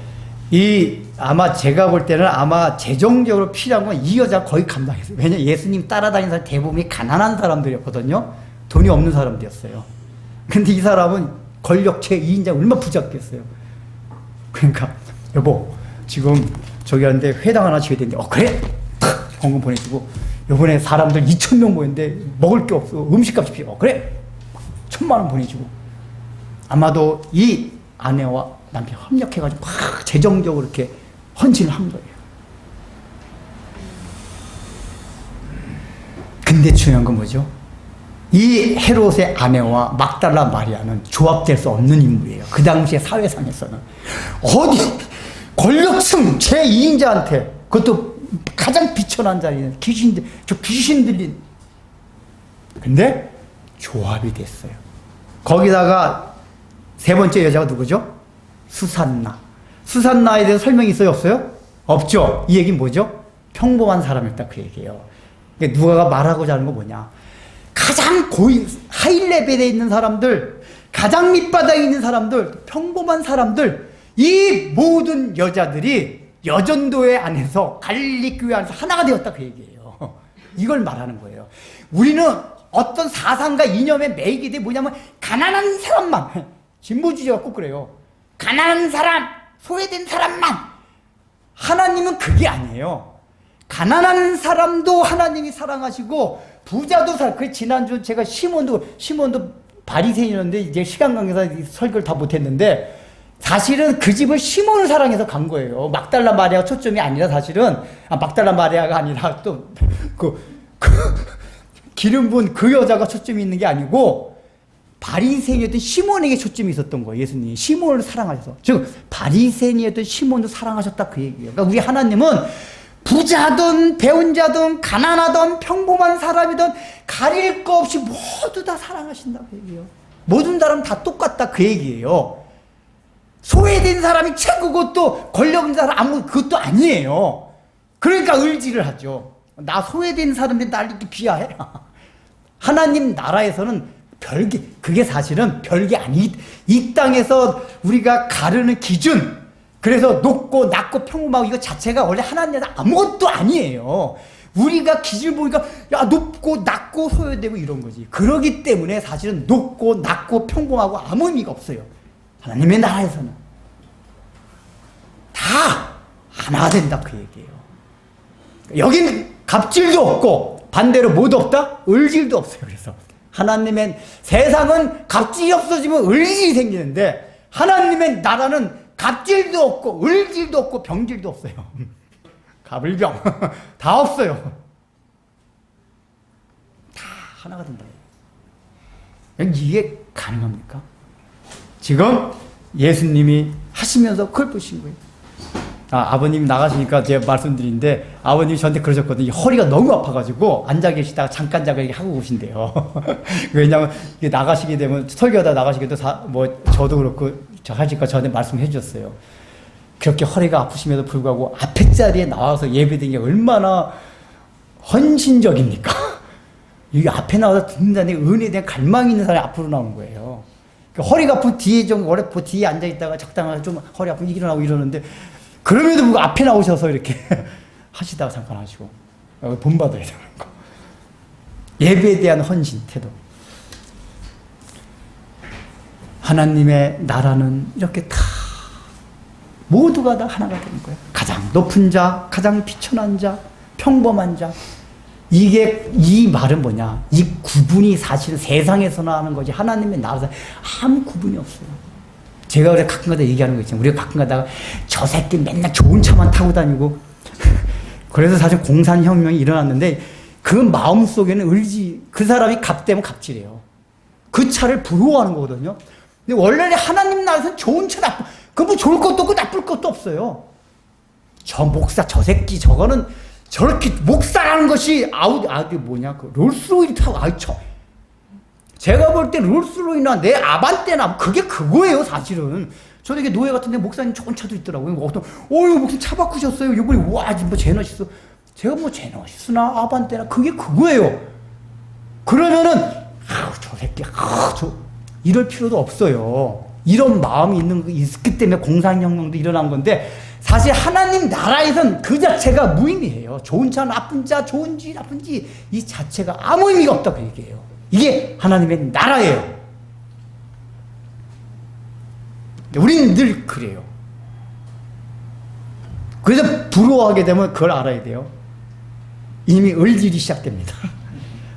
이 아마 제가 볼 때는 아마 재정적으로 필요한 건 이 여자가 거의 감당했어요. 왜냐면 예수님 따라다니는 사람 대부분이 가난한 사람들이었거든요. 돈이 없는 사람들이었어요. 근데 이 사람은 권력체 2인자 얼마나 부잡겠어요. 그러니까 여보 지금 저기 하는데 회당 하나 지어야 되는데 그래? 헌금 보내주고 요번에 사람들 2,000명 모였는데 먹을 게 없어. 음식값이 필요. 그래? 1,000만 원 보내주고 아마도 이 아내와 남편이 협력해가지고 막 재정적으로 이렇게 헌신을 한 거예요. 근데 중요한 건 뭐죠? 이 헤롯의 아내와 막달라 마리아는 조합될 수 없는 인물이에요. 그 당시에 사회상에서는. 어디 권력층 제2인자한테 그것도 가장 비천한 자리는 귀신 들린. 근데 조합이 됐어요. 거기다가 세 번째 여자가 누구죠? 수산나. 수산나에 대해서 설명이 있어요? 없어요? 없죠. 이 얘기는 뭐죠? 평범한 사람이었다 그 얘기예요. 그러니까 누가가 말하고자 하는 건 뭐냐? 가장 하이 레벨에 있는 사람들, 가장 밑바닥에 있는 사람들, 평범한 사람들, 이 모든 여자들이 여전도회 안에서 갈릴리 교회 안에서 하나가 되었다 그 얘기예요. 이걸 말하는 거예요. 우리는 어떤 사상과 이념에 매이게 돼 뭐냐면 가난한 사람만, 진보주의가 꼭 그래요. 가난한 사람, 소외된 사람만. 하나님은 그게 아니에요. 가난한 사람도 하나님이 사랑하시고 부자도 그 지난주 제가 시몬도 바리새인이었는데 이제 시간 관계상 설교를 다 못했는데 사실은 그 집을 시몬을 사랑해서 간 거예요. 막달라 마리아가 초점이 아니라 사실은 막달라 마리아가 아니라 또 기름 부은 그 여자가 초점이 있는 게 아니고 바리새인이었던 시몬에게 초점이 있었던 거예요. 예수님이 시몬을 사랑하셔서 즉 바리새인이었던 시몬도 사랑하셨다 그 얘기예요. 그러니까 우리 하나님은 부자든 배운 자든 가난하든 평범한 사람이든 가릴 거 없이 모두 다 사랑하신다 그 얘기예요. 모든 사람 다 똑같다 그 얘기예요. 소외된 사람이 최고고 또 권력 있는 사람 그것도 아니에요. 그러니까 의지를 하죠. 나 소외된 사람들이 날 이렇게 비하해? 하나님 나라에서는 그게 사실은 별게 아니. 이 땅에서 우리가 가르는 기준, 그래서 높고 낮고 평범하고 이거 자체가 원래 하나님에서 아무것도 아니에요. 우리가 기준을 보니까 야 높고 낮고 소외되고 이런 거지. 그러기 때문에 사실은 높고 낮고 평범하고 아무 의미가 없어요. 하나님의 나라에서는 다 하나 된다 그 얘기예요. 여긴 갑질도 없고 반대로 뭐도 없다? 을질도 없어요. 그래서 하나님의 세상은 갑질이 없어지면 을질이 생기는데 하나님의 나라는 갑질도 없고 을질도 없고 병질도 없어요. 갑을병 다 없어요. 다 하나가 된다. 이게 가능합니까? 지금 예수님이 하시면서 그걸 보신 거예요. 아버님 나가시니까 제가 말씀드린데 아버님이 저한테 그러셨거든요. 허리가 너무 아파가지고 앉아 계시다가 잠깐 하고 오신대요. 왜냐하면 나가시게 되면 설교하다 나가시게 되면 저도 그렇고 하시니까 저한테 말씀해 주셨어요. 그렇게 허리가 아프심에도 불구하고 앞에 자리에 나와서 예배드리는 게 얼마나 헌신적입니까? 이 앞에 나와서 듣는다는 은혜에 대한 갈망이 있는 사람이 앞으로 나오는 거예요. 그러니까 허리가 아픈 뒤에 원래 뒤에 앉아 있다가 적당하게 좀 허리 아프면 일어나고 이러는데 그럼에도 불구하고 앞에 나오셔서 이렇게 하시다가 잠깐 하시고 본받아야 되는 거. 예배에 대한 헌신 태도. 하나님의 나라는 이렇게 다 모두가 다 하나가 되는 거예요. 가장 높은 자, 가장 비천한 자, 평범한 자. 이 말은 뭐냐? 이 구분이 사실은 세상에서나 하는 거지 하나님의 나라에서 아무 구분이 없어요. 제가 그래 가끔가다 얘기하는 거 있잖아요. 우리가 가끔가다가 저 새끼 맨날 좋은 차만 타고 다니고 그래서 사실 공산혁명이 일어났는데 그 마음속에는 그 사람이 갑되면 갑질해요. 그 차를 부러워하는 거거든요. 근데 원래 하나님 나라에서는 좋은 차 그 뭐 좋을 것도 없고 나쁠 것도 없어요. 저 목사 저 새끼 저거는 저렇게 목사라는 것이 롤스로이스 타고 제가 볼 때 롤스로이나 내 아반떼나 그게 그거예요 사실은. 저도 이게 노예 같은데 목사님 좋은 차도 있더라고요. 목사님 차 바꾸셨어요. 이번에 와 제너시스. 제가 제너시스나 아반떼나 그게 그거예요. 그러면은 저 새끼 이럴 필요도 없어요. 이런 마음이 있기 때문에 공산혁명도 일어난 건데 사실 하나님 나라에선 그 자체가 무의미해요. 좋은 자, 나쁜 자, 좋은지 나쁜지 이 자체가 아무 의미가 없다고 얘기해요. 이게 하나님의 나라예요. 우리는 늘 그래요. 그래서 부러워하게 되면 그걸 알아야 돼요. 이미 을질이 시작됩니다.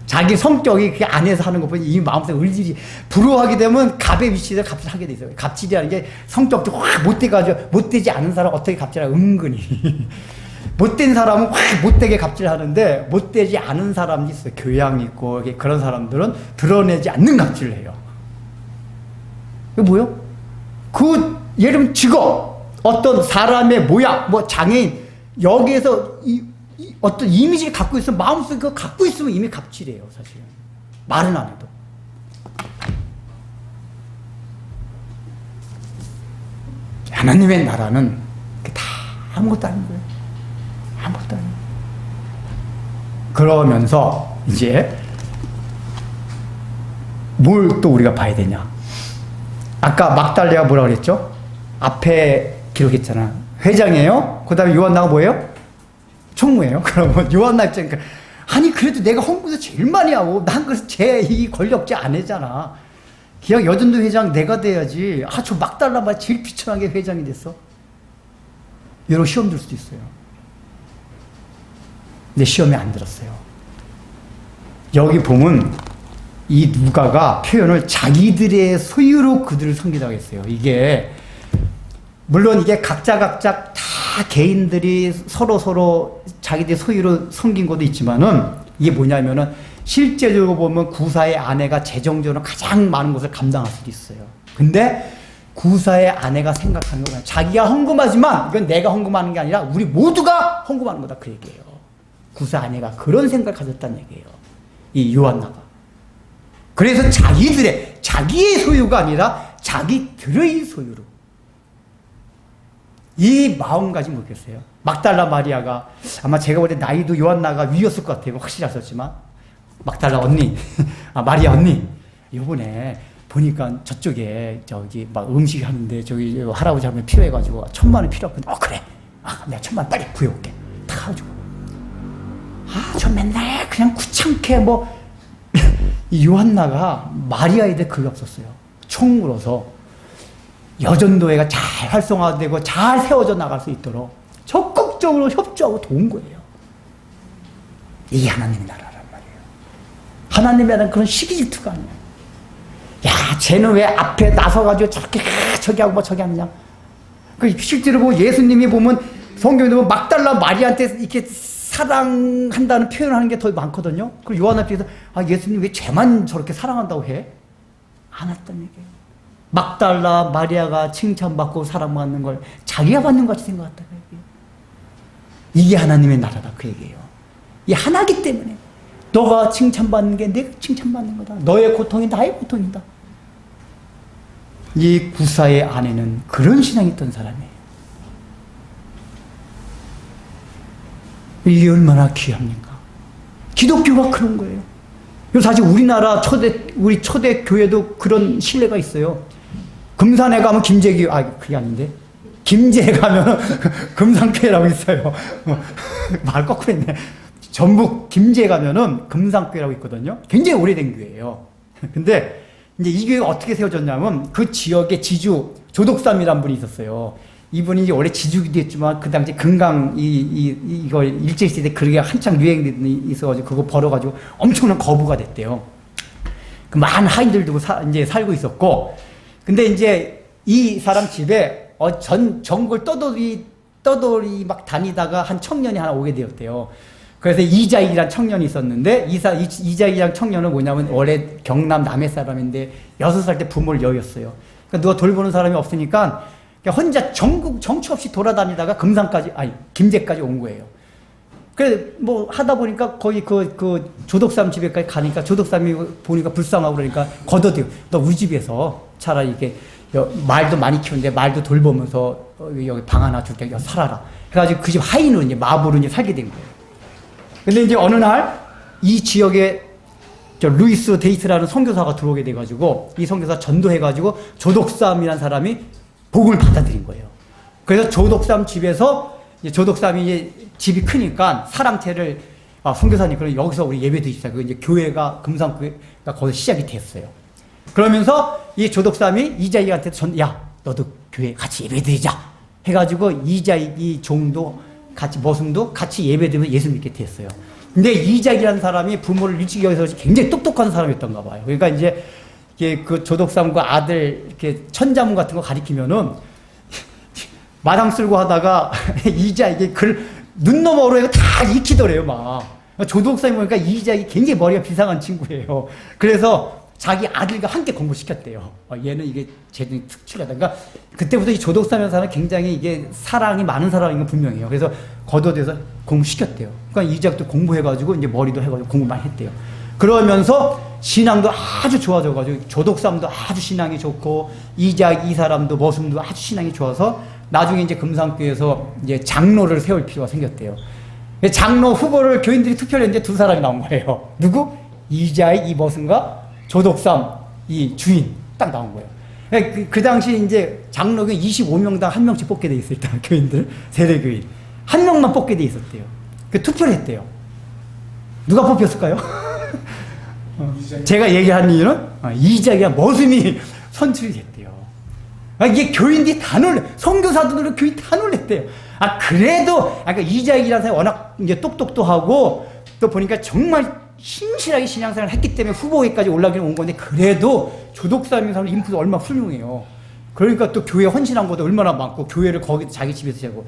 자기 성격이 그 안에서 하는 것보다 이미 마음속에 을질이, 부러워하게 되면 갑의 위치에서 갑질을 하게 돼 있어요. 갑질이라는 게 성격도 확 못돼가지고, 못되지 않은 사람 어떻게 갑질을 은근히. 못된 사람은 확 못되게 갑질을 하는데, 못되지 않은 사람이 있어요. 교양 있고, 그런 사람들은 드러내지 않는 갑질을 해요. 이거 뭐요? 예를 들면 직업, 어떤 사람의 모양, 뭐 장애인, 여기에서 어떤 이미지를 갖고 있으면, 마음속에 그거 갖고 있으면 이미 갑질이에요, 사실은. 말은 안 해도. 하나님의 나라는 다 아무것도 아닌 거예요. 아무것도 아니에요. 그러면서 이제 뭘 또 우리가 봐야 되냐. 아까 막달레가 뭐라고 그랬죠? 앞에 기록했잖아. 회장이에요? 그 다음에 요한나가 뭐예요? 총무예요? 그러면 요한나 입장이니까, 아니 그래도 내가 홍보도 제일 많이 하고 난 그래서 이 권력자 안 했잖아. 기왕 여전도 회장 내가 돼야지. 저 막달라 말 제일 비천하게 회장이 됐어. 여러 시험 들 수도 있어요. 근데 시험에 안 들었어요. 여기 보면 이 누가가 표현을 자기들의 소유로 그들을 섬기다고 했어요. 이게 물론 이게 각자 다 개인들이 서로 자기들 소유로 섬긴 것도 있지만은, 이게 뭐냐면은 실제적으로 보면 구사의 아내가 재정적으로 가장 많은 것을 감당할 수도 있어요. 근데 구사의 아내가 생각하는 건 자기가 헌금하지만 이건 내가 헌금하는 게 아니라 우리 모두가 헌금하는 거다, 그 얘기예요. 구사 아내가 그런 생각을 가졌다는 얘기예요. 이 요한나가. 그래서 자기의 소유가 아니라 자기들의 소유로. 이 마음가짐 모르겠어요. 막달라 마리아가, 아마 제가 볼 때 나이도 요한나가 위였을 것 같아요. 확실히 알았지만. 막달라 언니, 마리아 언니, 요번에 보니까 저쪽에 막 음식 하는데 저기 할아버지 하면 필요해가지고 1,000만 원 필요하거든. 그래. 내가 1,000만 원 빨리 구해올게. 다 가지고. 저 맨날 그냥 구창케 이 요한나가 마리아에 대해 그게 없었어요. 총무로서 여전도회가 잘 활성화되고 잘 세워져 나갈 수 있도록 적극적으로 협조하고 도운 거예요. 이게 하나님의 나라란 말이에요. 하나님의 나라는 그런 시기 질투가 아니에요. 쟤는 왜 앞에 나서가지고 저기 하고 저기 하느냐. 실제로 예수님이 보면 성경에 보면 막달라 마리아한테 이렇게 사랑한다는 표현을 하는 게 더 많거든요. 그리고 요한 앞에서 예수님 왜 쟤만 저렇게 사랑한다고 해? 안 했다는 얘기예요. 막달라 마리아가 칭찬받고 사랑받는 걸 자기가 받는 것 같이 생각했다, 그 얘기예요. 이게 하나님의 나라다, 그 얘기예요. 이 하나기 때문에 너가 칭찬받는 게 내가 칭찬받는 거다. 너의 고통이 나의 고통이다. 이 구사의 아내는 그런 신앙이 있던 사람이에요. 이게 얼마나 귀합니까? 기독교가 그런 거예요. 사실 우리나라 우리 초대 교회도 그런 신뢰가 있어요. 금산에 가면 그게 아닌데. 김제에 가면 금산교회라고 있어요. 말 거꾸로 했네. 전북 김제에 가면은 금산교회라고 있거든요. 굉장히 오래된 교회예요. 근데 이제 이 교회가 어떻게 세워졌냐면 그 지역에 지주 조덕삼이라는 분이 있었어요. 이분이 이제 원래 지주기도 했지만 그 당시 금강 이거 일제시대 그게 한창 유행이 있어가지고 그거 벌어가지고 엄청난 거부가 됐대요. 그 많은 하인들 두고 이제 살고 있었고, 근데 이제 이 사람 집에 전국을 떠돌이 막 다니다가 한 청년이 하나 오게 되었대요. 그래서 이자익이란 청년이 있었는데 이자익이란 청년은 뭐냐면 원래 경남 남해 사람인데 6살 때 부모를 여였어요. 그러니까 누가 돌보는 사람이 없으니까 혼자 전국 정처 없이 돌아다니다가 김제까지 온 거예요. 그래서 하다 보니까 거의 그 조덕삼 집에까지 가니까 조덕삼이 보니까 불쌍하고 그러니까 걷어대요. 너 우리 집에서 차라리 이게 말도 많이 키우는데 말도 돌보면서 여기 방 하나 줄게, 여기 살아라. 해가지고 그 집 하인으로 이제 마부로 이제 살게 된 거예요. 근데 이제 어느 날 이 지역에 루이스 데이트라는 선교사가 들어오게 돼가지고 이 선교사 전도해가지고 조덕삼이라는 사람이 복음을 받아들인 거예요. 그래서 조덕삼 집에서 조덕삼이 이제 집이 크니까 사랑채를 선교사님 그럼 여기서 우리 예배 드시자. 그 이제 교회가 금산교회가 거기서 시작이 됐어요. 그러면서 이 조덕삼이 이자익한테 야 너도 교회 같이 예배 드리자 해가지고 이자익이 종도 같이 머슴도 같이 예배 드리면서 예수 믿게 됐어요. 근데 이자익이라는 사람이 부모를 일찍 여기서 굉장히 똑똑한 사람이었던가 봐요. 그러니까 이제 그 조덕삼과 아들 이렇게 천자문 같은 거 가리키면은 마당 쓸고 하다가 이자익이 눈 너머로 해서 다 익히더래요, 막. 조덕삼이 보니까 이자익이 굉장히 머리가 비상한 친구예요. 그래서 자기 아들과 함께 공부시켰대요. 얘는 이게 제일 특출나다. 그러니까 그때부터 이 조덕삼이라는 사람은 굉장히 이게 사랑이 많은 사람인 건 분명해요. 그래서 거둬대서 공부시켰대요. 그러니까 이자익도 공부해가지고 이제 머리도 해가지고 공부 많이 했대요. 그러면서 신앙도 아주 좋아져가지고 조덕삼도 아주 신앙이 좋고 이자익 이 사람도 머슴도 아주 신앙이 좋아서 나중에 이제 금산교에서 이제 장로를 세울 필요가 생겼대요. 장로 후보를 교인들이 투표를 했는데 두 사람이 나온 거예요. 누구? 이자익 이 머슴과 조덕삼 이 주인 딱 나온 거예요. 그 당시 이제 장로가 25명당 한 명씩 뽑게 돼 있어요. 일단 교인들 세대 교인 한 명만 뽑게 돼 있었대요. 그 투표를 했대요. 누가 뽑혔을까요? 제가 얘기한 이유는 이자익이야 머슴이 선출이 됐대요. 이게 교인들이 다 놀래. 선교사들도 교인 다 놀랬대요. 그래도 그러니까 이자익이라는 사람이 워낙 이제 똑똑도 하고 또 보니까 정말 신실하게 신앙생활을 했기 때문에 후보에까지 올라가긴 온 건데 그래도 조덕삼이라는 사람 인풋이 얼마나 훌륭해요. 그러니까 또 교회 헌신한 것도 얼마나 많고 교회를 거기 자기 집에서 하고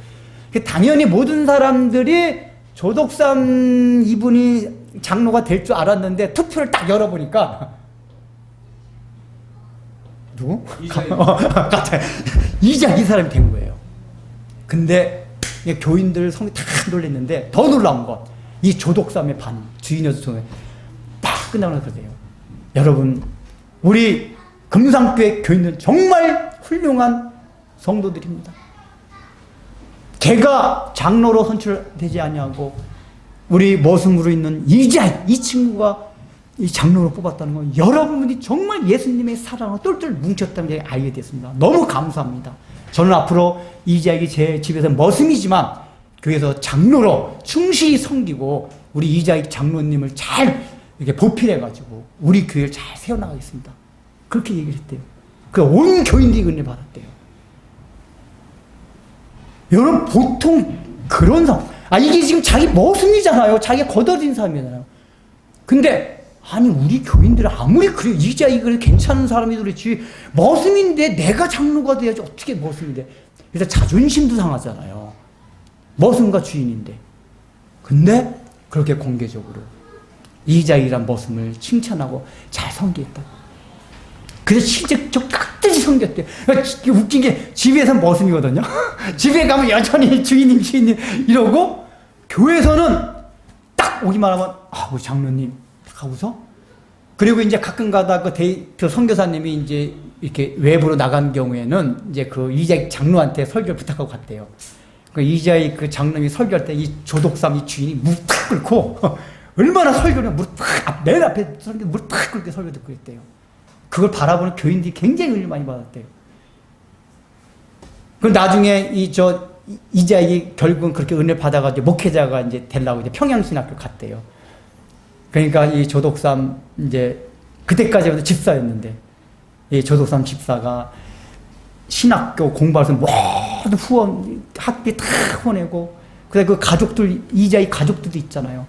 당연히 모든 사람들이 조덕삼 이분이 장로가 될 줄 알았는데 투표를 딱 열어보니까 누구? 이자익 이 사람이 된 거예요. 근데 교인들 성이 다 놀랬는데 더 놀라운 건 이 조덕삼의 반 주인여서 총회 딱 끝나고 그러세요. 여러분 우리 금산교회 교인은 정말 훌륭한 성도들입니다. 걔가 장로로 선출되지 아니하고 우리 머슴으로 있는 이자익 이 친구가 이 장로로 뽑았다는 건 여러분이 정말 예수님의 사랑을 똘똘 뭉쳤다는 게 알게 됐습니다. 너무 감사합니다. 저는 앞으로 이자익이 제 집에서 머슴이지만 교회에서 장로로 충실히 섬기고 우리 이자익 장로님을 잘 이렇게 보필해가지고 우리 교회를 잘 세워나가겠습니다. 그렇게 얘기를 했대요. 그 온 교인들이 은혜 받았대요. 여러분 보통 그런 사람 이게 지금 자기 머슴이잖아요. 자기가 거둬진 사람이잖아요. 근데 아니 우리 교인들은 아무리 그래 이자익을 괜찮은 사람이 그렇지 머슴인데 내가 장로가 돼야지 어떻게 머슴이 돼. 그래서 자존심도 상하잖아요. 머슴과 주인인데. 근데 그렇게 공개적으로 이자익이란 머슴을 칭찬하고 잘 섬기겠다. 그래서 실제 저 끝까지 섬겼대요. 웃긴 게 집에서 머슴이거든요. 집에 가면 여전히 주인님 이러고 교회에서는 딱 오기만 하면 우리 장로님 딱 하고서 그리고 이제 가끔 가다 그 선교사님이 이제 이렇게 외부로 나간 경우에는 이제 그 이자익 장로한테 설교를 부탁하고 갔대요. 그 이자익 그 장로님이 설교할 때 이 조덕삼 이 주인이 무릎 탁 꿇고 얼마나 설교를 맨 앞에 무릎 탁 꿇게 설교 듣고 그랬대요. 그걸 바라보는 교인들이 굉장히 은혜를 많이 받았대요. 그 나중에 이자익이 결국은 그렇게 은혜를 받아가지고 목회자가 이제 되려고 이제 평양신학교 갔대요. 그러니까 이 조덕삼 이제 그때까지는 집사였는데 이 조덕삼 집사가 신학교 공부해서 모든 후원 학비 다 후원하고 그다음에 그 가족들 이자익 가족들도 있잖아요.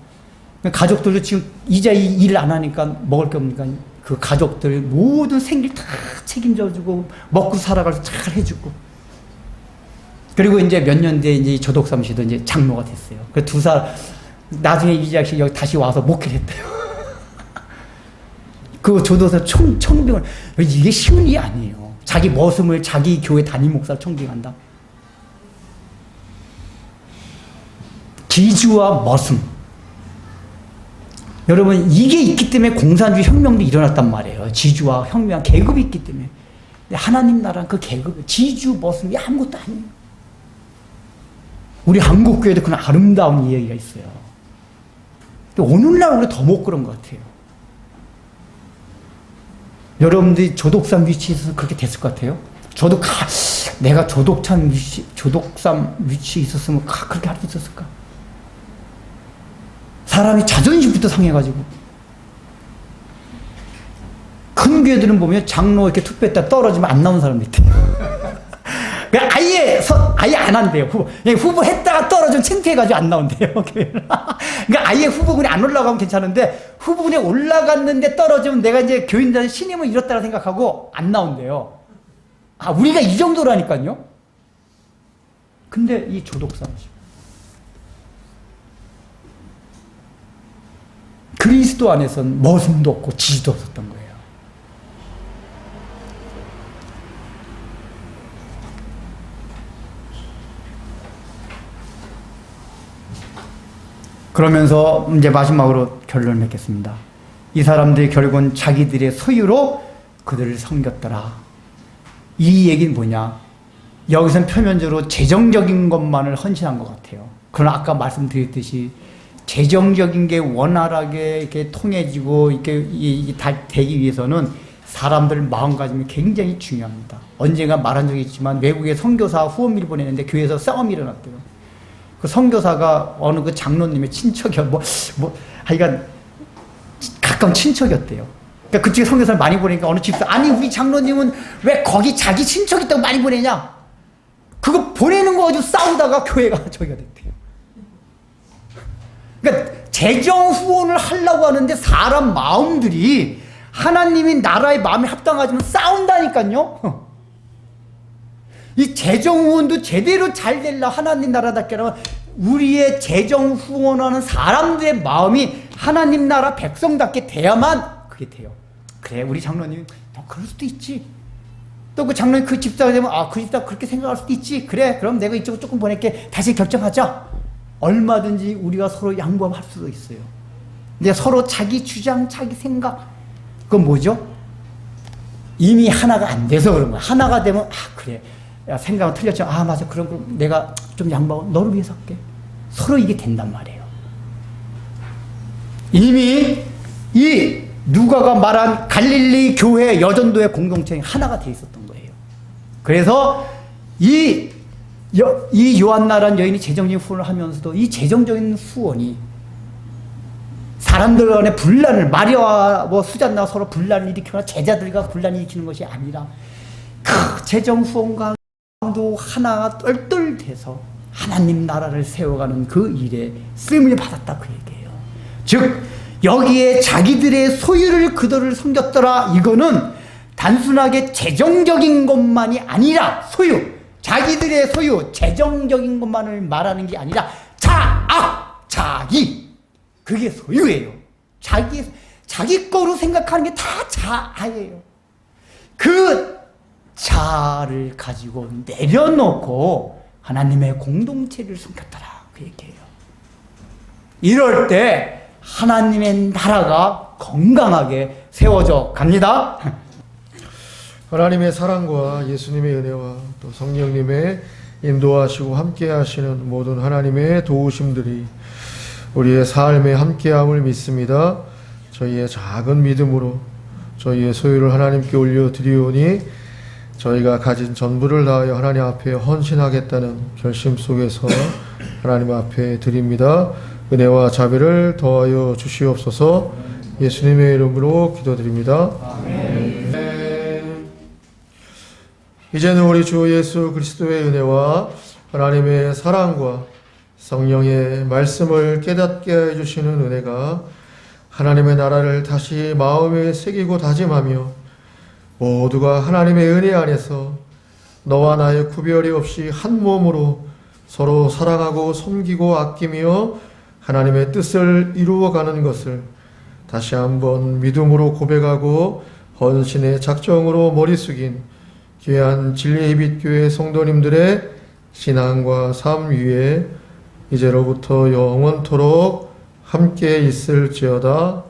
가족들도 지금 이자익 일을 안 하니까 먹을 게 없으니까 그 가족들 모든 생길 다 책임져주고 먹고 살아갈 수 잘 해주고 그리고 이제 몇 년 뒤에 이제 조덕삼 씨도 이제 장로가 됐어요. 그 두 사람 나중에 이자익 씨 여기 다시 와서 목회를 했대요. 그 조덕삼 청빙을 이게 쉬운 일이 아니에요. 자기 머슴을 자기 교회 담임 목사를 청빙한다. 기주와 머슴. 여러분 이게 있기 때문에 공산주의 혁명도 일어났단 말이에요. 지주와 혁명한 계급이 있기 때문에. 근데 하나님 나라는 그 계급, 지주, 머슴이 아무것도 아니에요. 우리 한국교회도 그런 아름다운 이야기가 있어요. 근데 오늘날 우리가 더 못 그런 것 같아요. 여러분들이 조덕삼 위치에서 그렇게 됐을 것 같아요? 내가 조독삼 위치에 있었으면 그렇게 할 수 있었을까? 사람이 자존심부터 상해가지고. 큰 교회들은 보면 장로 이렇게 투표했다 떨어지면 안 나온 사람들 있대요. 아예 안 한대요. 후보 했다가 떨어지면 창피해가지고 안 나온대요. 그러니까 아예 후보군에 안 올라가면 괜찮은데 후보군에 올라갔는데 떨어지면 내가 이제 교인들한테 신임을 잃었다고 생각하고 안 나온대요. 우리가 이 정도라니까요. 근데 이 조독삼 그리스도 안에서는 머슴도 없고 지지도 없었던 거예요. 그러면서 이제 마지막으로 결론을 맺겠습니다. 이 사람들이 결국은 자기들의 소유로 그들을 섬겼더라. 이 얘기는 뭐냐? 여기서는 표면적으로 재정적인 것만을 헌신한 것 같아요. 그러나 아까 말씀드렸듯이 재정적인 게 원활하게 이렇게 통해지고 이게 다 되기 위해서는 사람들 마음가짐이 굉장히 중요합니다. 언젠가 말한 적이 있지만 외국에 선교사 후원비를 보내는데 교회에서 싸움이 일어났대요. 그 선교사가 어느 그 장로님의 하여간 가까운 친척이었대요. 그러니까 그쪽에 선교사를 많이 보내니까 어느 집사, 아니 우리 장로님은 왜 거기 자기 친척 있다고 많이 보내냐? 그거 보내는 거 가지고 싸우다가 교회가 저기가 됐대요. 그러니까 재정 후원을 하려고 하는데 사람 마음들이 하나님이 나라의 마음에 합당하지만 싸운다니까요. 이 재정 후원도 제대로 잘 되려 하나님 나라답게 하면 우리의 재정 후원하는 사람들의 마음이 하나님 나라 백성답게 돼야만 그게 돼요. 그래, 우리 장로님 그럴 수도 있지. 또 그 장로님 그 집사가 되면 그 집사 그렇게 생각할 수도 있지. 그래, 그럼 내가 이쪽으로 조금 보낼게. 다시 결정하자. 얼마든지 우리가 서로 양보할 수도 있어요. 근데 서로 자기 주장, 자기 생각, 그건 뭐죠? 이미 하나가 안 돼서 그런 거야. 하나가 되면 그래, 야, 생각은 틀렸지만 맞아, 그럼 내가 좀 양보하고 너를 위해서 할게. 서로 이게 된단 말이에요. 이미 이 누가가 말한 갈릴리 교회 여전도의 공동체는 하나가 돼 있었던 거예요. 그래서 이 요한나라는 여인이 재정적인 후원을 하면서도 이 재정적인 후원이 사람들 간의 분란을, 마리아와 수잔나가 서로 분란을 일으키거나 제자들과 분란을 일으키는 것이 아니라 그 재정 후원과 도 하나가 똘똘돼서 하나님 나라를 세워가는 그 일에 쓰임을 받았다, 그 얘기예요. 즉 여기에 자기들의 소유를 그들을 섬겼더라, 이거는 단순하게 재정적인 것만이 아니라 자기들의 소유, 재정적인 것만을 말하는 게 아니라 자기, 그게 소유예요. 자기 거로 생각하는 게 다 자아예요. 그 자아를 가지고 내려놓고 하나님의 공동체를 섬겼더라, 그 얘기예요. 이럴 때 하나님의 나라가 건강하게 세워져 갑니다. 하나님의 사랑과 예수님의 은혜와 또 성령님의 인도하시고 함께 하시는 모든 하나님의 도우심들이 우리의 삶에 함께함을 믿습니다. 저희의 작은 믿음으로 저희의 소유를 하나님께 올려드리오니 저희가 가진 전부를 다하여 하나님 앞에 헌신하겠다는 결심 속에서 하나님 앞에 드립니다. 은혜와 자비를 더하여 주시옵소서. 예수님의 이름으로 기도드립니다. 아멘. 이제는 우리 주 예수 그리스도의 은혜와 하나님의 사랑과 성령의 말씀을 깨닫게 해주시는 은혜가 하나님의 나라를 다시 마음에 새기고 다짐하며 모두가 하나님의 은혜 안에서 너와 나의 구별이 없이 한 몸으로 서로 사랑하고 섬기고 아끼며 하나님의 뜻을 이루어가는 것을 다시 한번 믿음으로 고백하고 헌신의 작정으로 머리 숙인 귀한 진리의 빛 교회 성도님들의 신앙과 삶 위에 이제로부터 영원토록 함께 있을지어다.